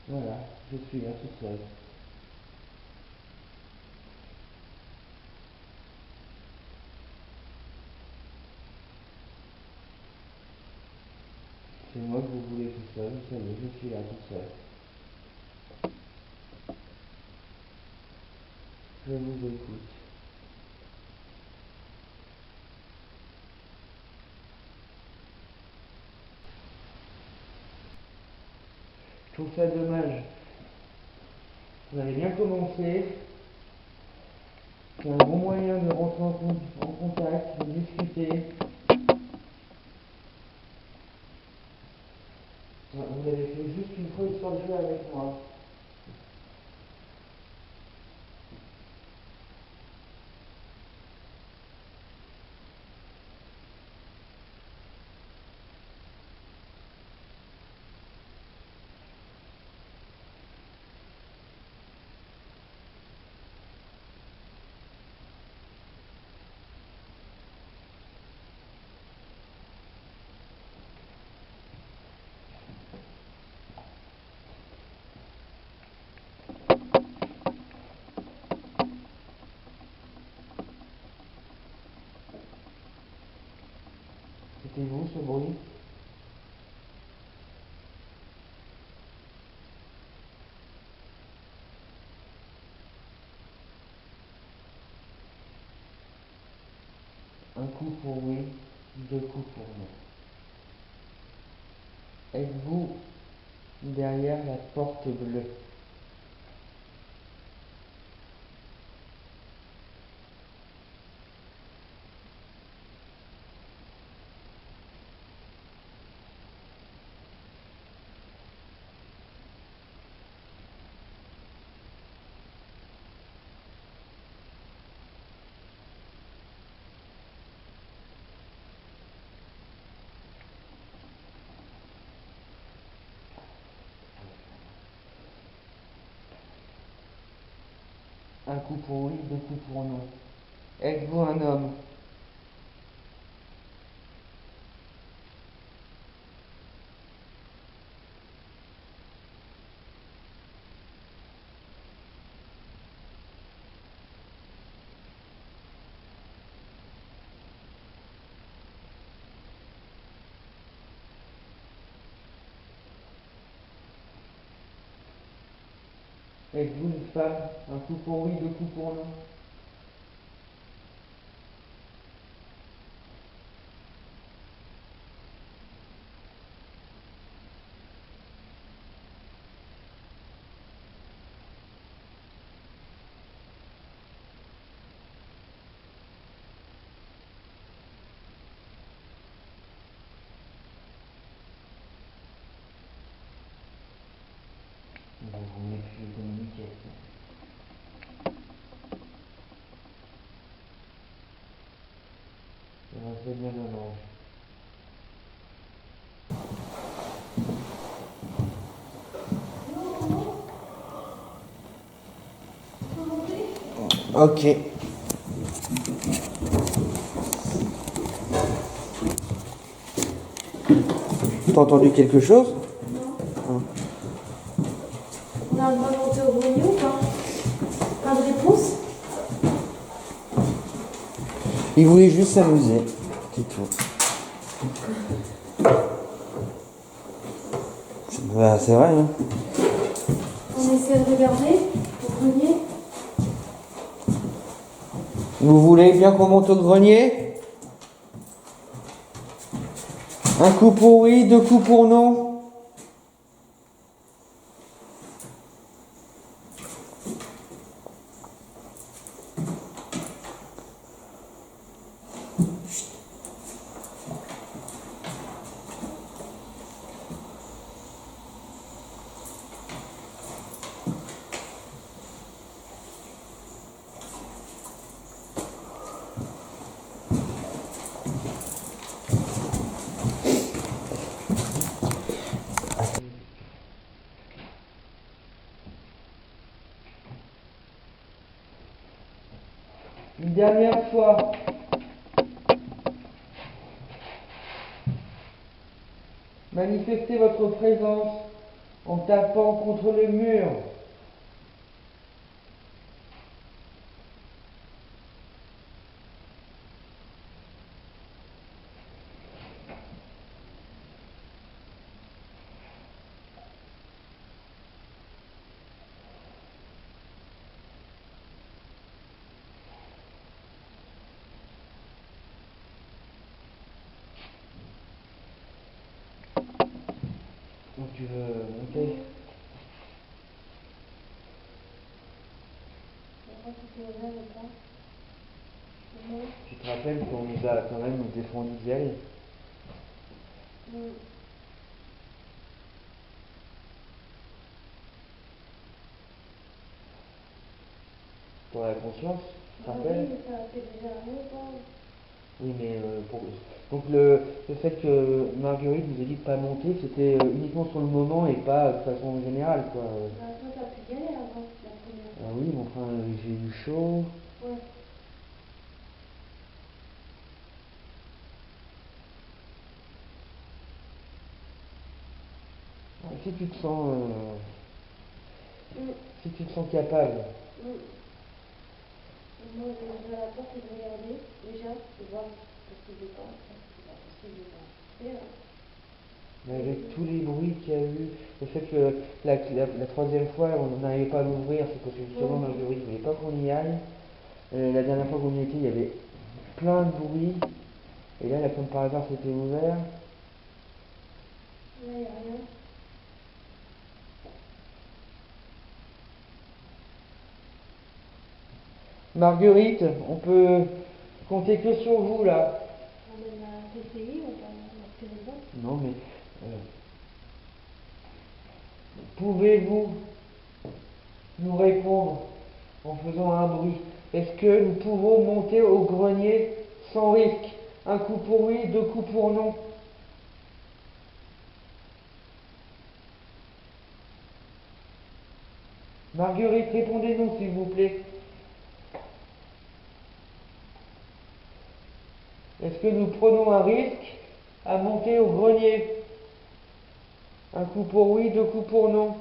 Voilà, je suis là tout seul. C'est moi que vous voulez tout seul, ça y est, je suis là tout seul. Je vous écoute. Je trouve ça dommage. Vous avez bien commencé. C'est un bon moyen de rentrer en contact, de discuter. Vous l'avez fait juste une fois histoire de jouer avec moi. C'était vous ce bruit? Un coup pour oui, deux coups pour non. Êtes-vous derrière la porte bleue? Un coup pour oui, deux coups pour non. Êtes-vous un homme? Êtes-vous une femme? Un coup pour oui, deux coups pour non? Vous voulez plus communiquer. C'est bien dommage. Ok. T'as entendu quelque chose? On a le droit de monter au grenier ou pas? Pas de réponse? Il voulait juste s'amuser. C'est tout. Bah, c'est vrai, hein. On essaie de regarder au grenier. Vous voulez bien qu'on monte au grenier? Un coup pour oui, deux coups pour non. Une dernière fois. Manifestez votre présence en tapant contre le mur. Donc tu veux monter? Tu te rappelles qu'on nous a quand même défendu d'y aller? Pour la conscience, tu te rappelles? Oui, mais donc le fait que Marguerite vous ait dit de pas monter, c'était uniquement sur le moment et pas de façon générale, quoi. Ah oui, mais enfin, j'ai eu chaud. Ah, si tu te sens capable. Moi, je vais ouvrir la porte et de regarder, déjà, de voir possible de pas, c'est pas possible de pas entrer, hein. Mais avec tous les bruits qu'il y a eu, le fait que la troisième fois on n'arrivait pas à l'ouvrir, c'est parce que justement Marguerite ne voulait pas qu'on y aille. La dernière fois qu'on y était, il y avait plein de bruit. Et là, comme par hasard, c'était ouvert. Là, il n'y a rien. Marguerite, on peut compter que sur vous là. On a la TCI, on va retirer le vote. Non, mais pouvez-vous nous répondre en faisant un bruit? Est-ce que nous pouvons monter au grenier sans risque? Un coup pour oui, deux coups pour non. Marguerite, répondez-nous s'il vous plaît. Est-ce que nous prenons un risque à monter au grenier? Un coup pour oui, deux coups pour non.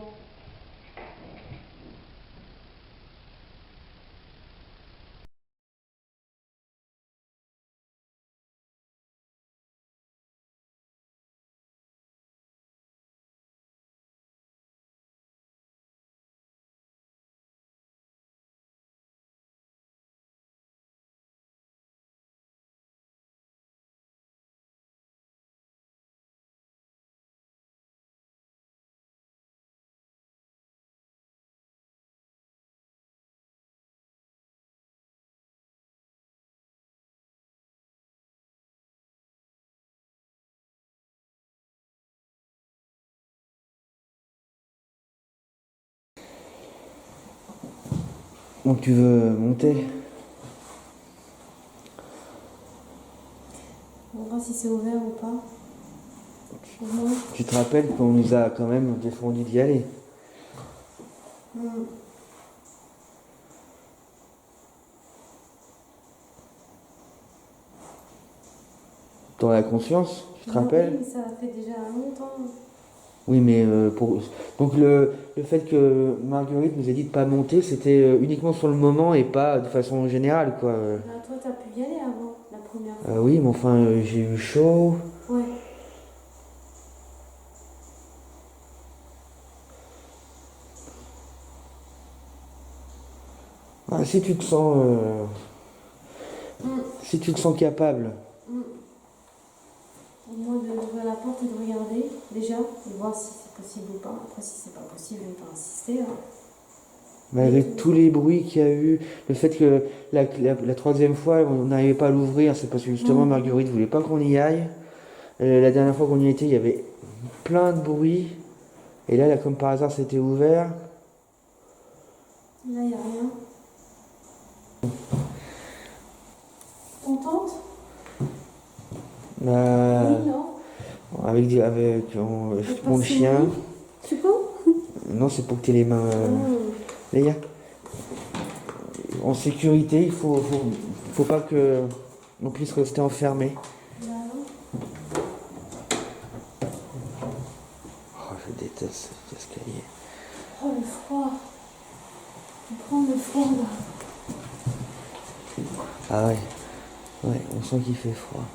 Donc tu veux monter? On verra si c'est ouvert ou pas. Au moins. Tu te rappelles qu'on nous a quand même défendu d'y aller? Hmm. T'en as conscience? Tu te Ah rappelles? oui, mais ça fait déjà longtemps. Oui, mais donc le fait que Marguerite nous ait dit de pas monter, c'était uniquement sur le moment et pas de façon générale, quoi. Ah, toi, t'as pu y aller avant, la première fois. Oui, mais enfin, j'ai eu chaud. Ouais. Ah, si tu te sens, Hmm. si tu te sens capable, Hmm. Au moins d'ouvrir la porte et de regarder, déjà, et voir si c'est possible ou pas. Après, si c'est pas possible, on peut insister. Hein. malgré tous les bruits qu'il y a eu, le fait que la troisième fois, on n'arrivait pas à l'ouvrir, c'est parce que justement Marguerite voulait pas qu'on y aille. La dernière fois qu'on y était, il y avait plein de bruit. Et là, comme par hasard, c'était ouvert. Là, il n'y a rien. Contente? Euh, Oui, non? avec mon chien. Tu peux? Non, c'est pour que tu aies les mains. Léa, en sécurité, faut pas que on puisse rester enfermé. Bah non. Oh, je déteste cet escalier. Oh, le froid. Tu prends le froid, là. Ah ouais, ouais, on sent qu'il fait froid.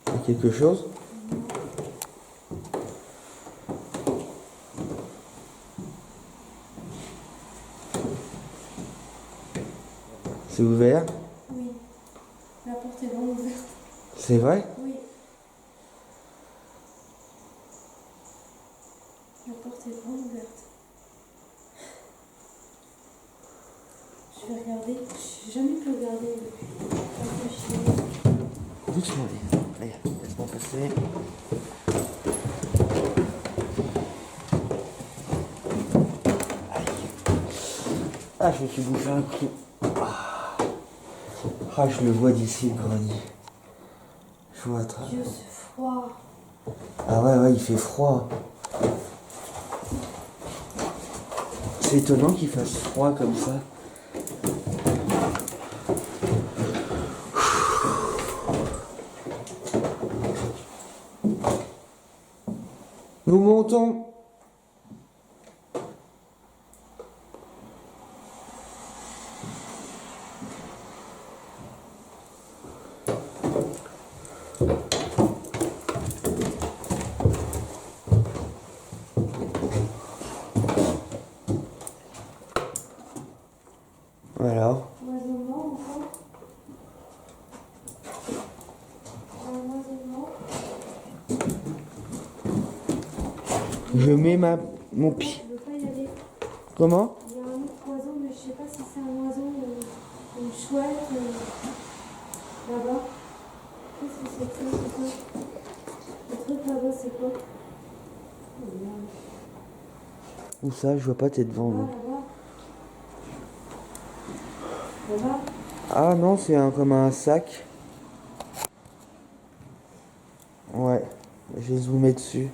Il y a quelque chose? C'est ouvert? Oui. La porte est vraiment ouverte. C'est vrai? Oui. La porte est vraiment ouverte. Je vais regarder. J'ai jamais pu regarder depuis un peu chien. Doucement, Léa. Allez, laisse-moi passer. Ah, je me suis bouffé un coup. Ah, je le vois d'ici, le grenier. Je vois à travers. Dieu, c'est froid. Ah ouais, il fait froid. C'est étonnant qu'il fasse froid comme ça. Nous montons. Voilà. Oiseau encore. Un oiseau. Je mets mon pied. Je veux pas y aller. Comment? Il y a un autre oiseau, mais je sais pas si c'est un oiseau ou une chouette. Là-bas. Qu'est-ce que c'est que ça? Le truc là-bas, c'est quoi? Oh merde. Où ça? Je vois pas, t'es devant. Là-bas, Là. là-bas. Là-bas. Ah non, c'est comme un sac. Ouais, j'ai zoomé dessus.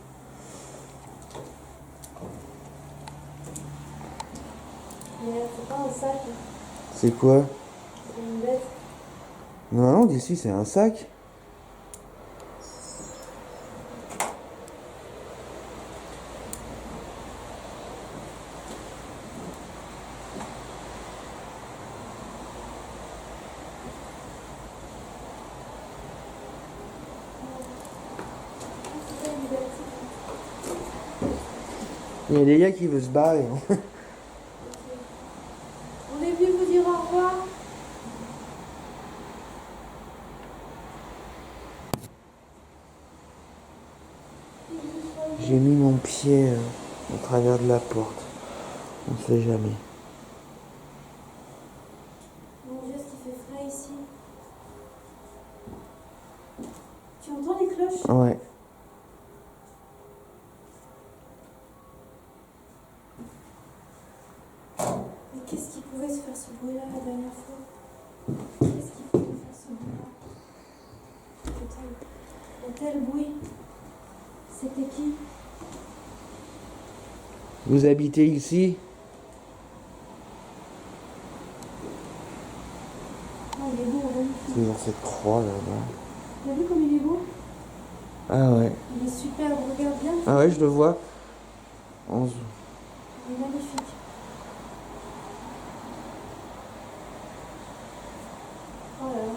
Mais c'est pas un sac, hein. C'est quoi? C'est une bête. Non, d'ici c'est un sac. C'est une bête. Il y a des gars qui veulent se barrer. Hein. On est venu vous dire au revoir. J'ai mis mon pied au travers de la porte. On sait jamais. Mon Dieu, ce qui fait frais ici. Ouais. Mais qu'est-ce qui pouvait se faire ce bruit-là la dernière fois? Qu'est-ce qui pouvait faire ce bruit-là? Un tel bruit. C'était qui? Vous habitez ici? Ah, il est beau, magnifique. C'est dans cette croix là-bas. T'as vu comme il est beau? Ah ouais. Il est superbe, regarde bien. Ah ouais, je le vois. Il est magnifique. Oh là là.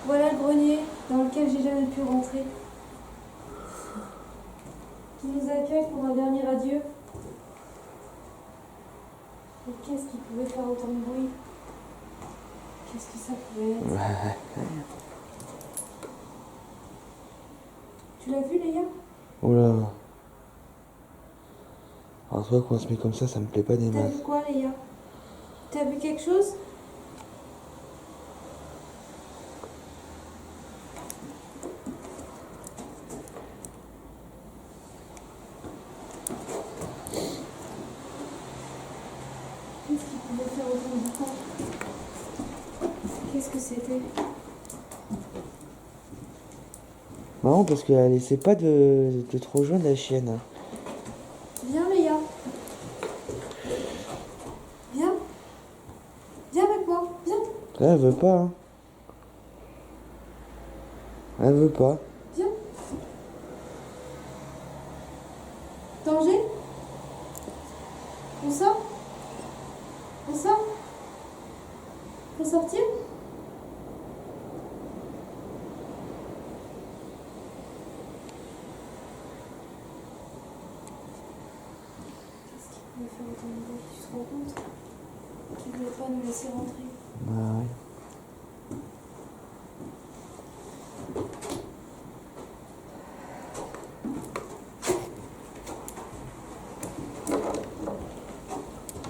Voilà le grenier dans lequel j'ai jamais pu rentrer. Qui nous accueille pour un dernier adieu. Mais qu'est-ce qui pouvait faire autant de bruit? Qu'est-ce que ça pouvait être? Tu l'as vu, Léa? Oh là. Alors toi, quand on se met comme ça me plaît pas des T'as masses. vu quoi, Léa? T'as vu quelque chose? Qu'est-ce qui pouvait faire autant de bruit? Qu'est-ce que c'était? Marrant parce qu'elle essaie pas de te rejoindre la chienne. Hein. Viens, Léa. Viens. Viens avec moi. Viens. Là, elle veut pas. Hein. Elle veut pas. Viens. Danger? On sort? On sort? Faut sortir? Qu'est-ce qui pouvait faire autant de bruit? Tu te rends compte? Qui ne voulait pas nous laisser rentrer. Bah ouais.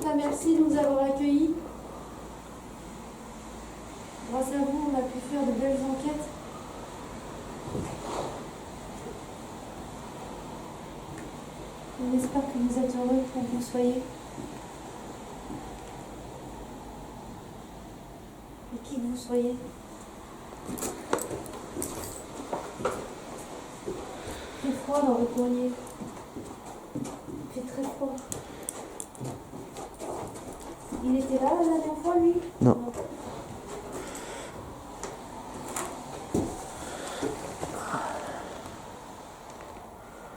Ah, merci de nous avoir accueillis. Grâce à vous, on a pu faire de belles enquêtes. On espère que vous êtes heureux où que vous soyez. Et qui que vous soyez. Il fait froid dans le grenier. Il fait très froid. Il était là la dernière fois, lui? Non.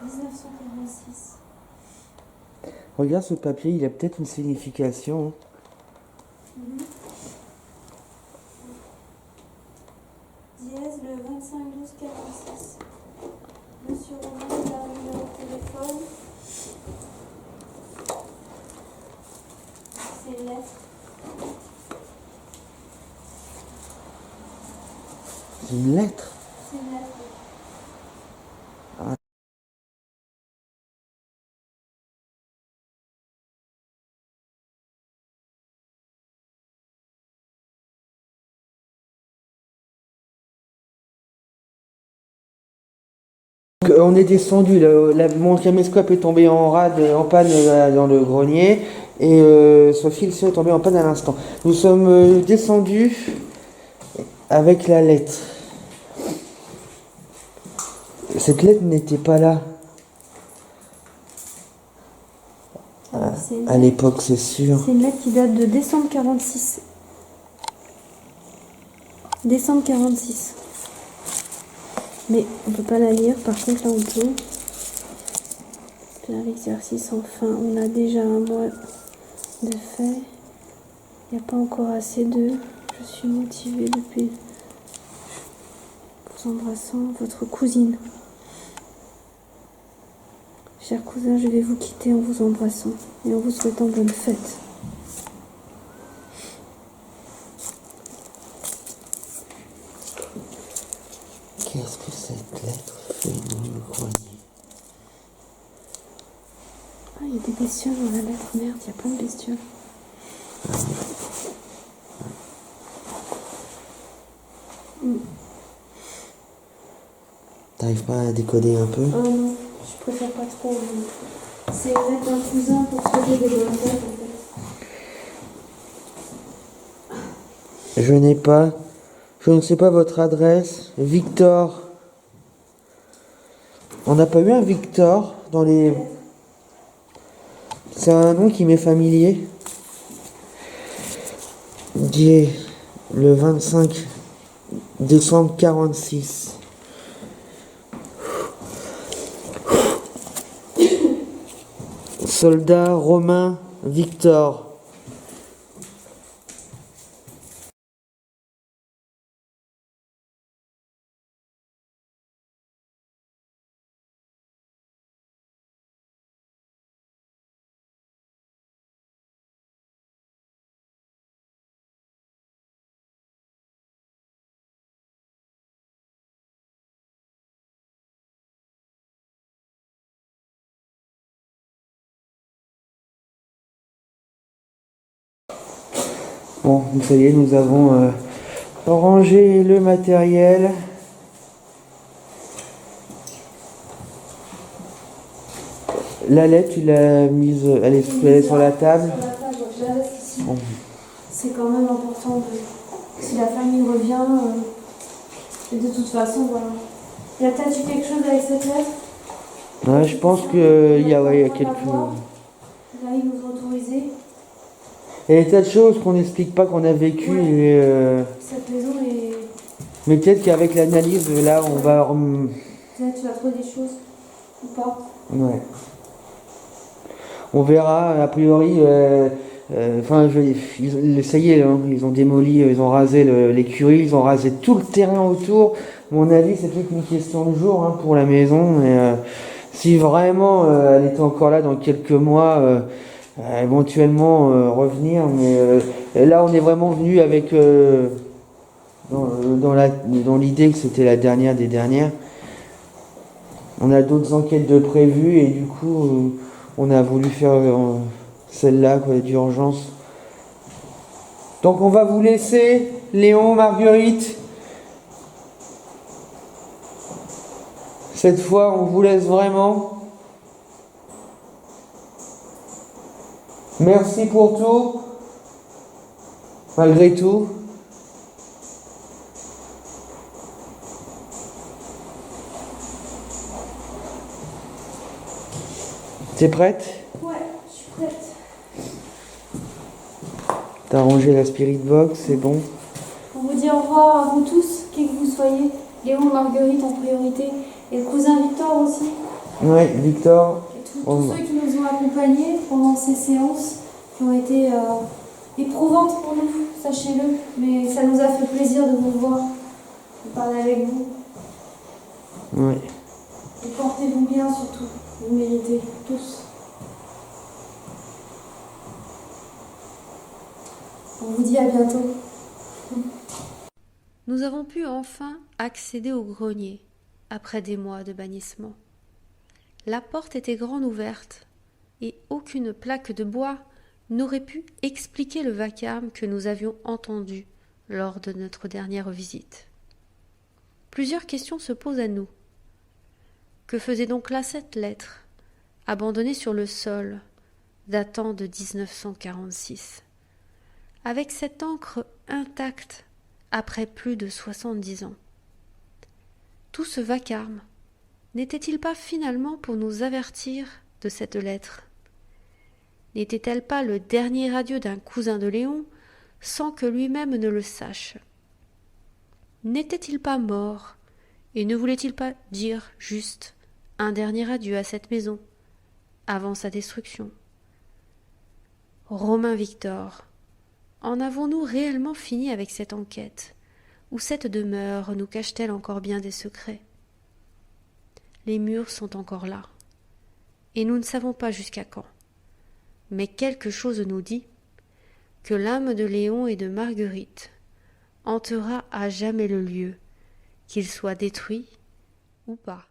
En 1946. Regarde ce papier, il a peut-être une signification. Dièse le 25-12-46. Monsieur Romain, il a un numéro de téléphone. C'est une lettre. C'est une lettre. C'est une lettre. Donc, on est descendu, mon caméscope est tombé en rade, en panne dans le grenier et Sophie est tombée en panne à l'instant. Nous sommes descendus avec la lettre. Cette lettre n'était pas là à l'époque, c'est sûr. C'est une lettre qui date de décembre 46. Décembre 46. Mais on peut pas la lire, par contre là on peut. Faire l'exercice enfin. On a déjà un mois de fait. Il n'y a pas encore assez d'œufs. Je suis motivée depuis. Vous embrassant votre cousine. Cher cousin, je vais vous quitter en vous embrassant et en vous souhaitant bonne fête. Qu'est-ce que cette lettre fait dans le grenier? Ah, il y a des bestioles dans la lettre. Merde, il y a plein de bestioles. T'arrives pas à décoder un peu? Oh non, je préfère pas trop. C'est mettre un cousin pour sauver des bonnes têtes en fait. Je n'ai pas. Je ne sais pas votre adresse. Victor. On n'a pas eu un Victor dans les. C'est un nom qui m'est familier. Dit le 25 décembre 46. Soldat romain Victor. Bon, ça y est, nous avons rangé le matériel. La lettre, tu l'as mise, elle est sur la table. Sur la table, je la laisse ici. Bon. C'est quand même important si la famille revient. Et de toute façon, voilà. Il y a peut-être eu quelque chose avec cette lettre. Ouais, je pense qu'il y a, ouais, il y a quelques. Là, ils nous ont autorisé. Il y a des tas de choses qu'on n'explique pas qu'on a vécues. Ouais. Et, Cette maison est. mais peut-être qu'avec l'analyse, là, on va. Peut-être tu vas trouver des choses ou pas. Ouais. On verra, a priori. Enfin, ça y est, hein, ils ont démoli, ils ont rasé l'écurie, ils ont rasé tout le terrain autour. À mon avis, c'est plus qu'une question de jour hein, pour la maison. Et, si vraiment elle était encore là dans quelques mois, éventuellement revenir. Mais là, on est vraiment venu avec dans l'idée que c'était la dernière des dernières. On a d'autres enquêtes de prévues et du coup, on a voulu faire celle-là d'urgence. Donc on va vous laisser, Léon, Marguerite. Cette fois, on vous laisse vraiment. Merci pour tout, malgré tout. T'es prête? Ouais, je suis prête. T'as rangé la spirit box, c'est bon? Pour vous dire au revoir à vous tous, qui que vous soyez. Léon, Marguerite en priorité. Et le cousin Victor aussi. Ouais, Victor. Et tous ceux qui nous ont accompagnés pendant ces séances qui ont été éprouvantes pour nous, sachez-le. Mais ça nous a fait plaisir de vous voir, de parler avec vous. Ouais. Et portez-vous bien surtout. Vous méritez tous. On vous dit à bientôt. Nous avons pu enfin accéder au grenier, après des mois de bannissement. La porte était grande ouverte, et aucune plaque de bois n'aurait pu expliquer le vacarme que nous avions entendu lors de notre dernière visite. Plusieurs questions se posent à nous. Que faisait donc là cette lettre, abandonnée sur le sol, datant de 1946, avec cette encre intacte après plus de 70 ans? Tout ce vacarme n'était-il pas finalement pour nous avertir de cette lettre? N'était-elle pas le dernier adieu d'un cousin de Léon sans que lui-même ne le sache? N'était-il pas mort et ne voulait-il pas dire juste un dernier adieu à cette maison avant sa destruction? Romain Victor, en avons-nous réellement fini avec cette enquête, ou cette demeure nous cache-t-elle encore bien des secrets? Les murs sont encore là, et nous ne savons pas jusqu'à quand. Mais quelque chose nous dit que l'âme de Léon et de Marguerite hantera à jamais le lieu, qu'il soit détruit ou pas.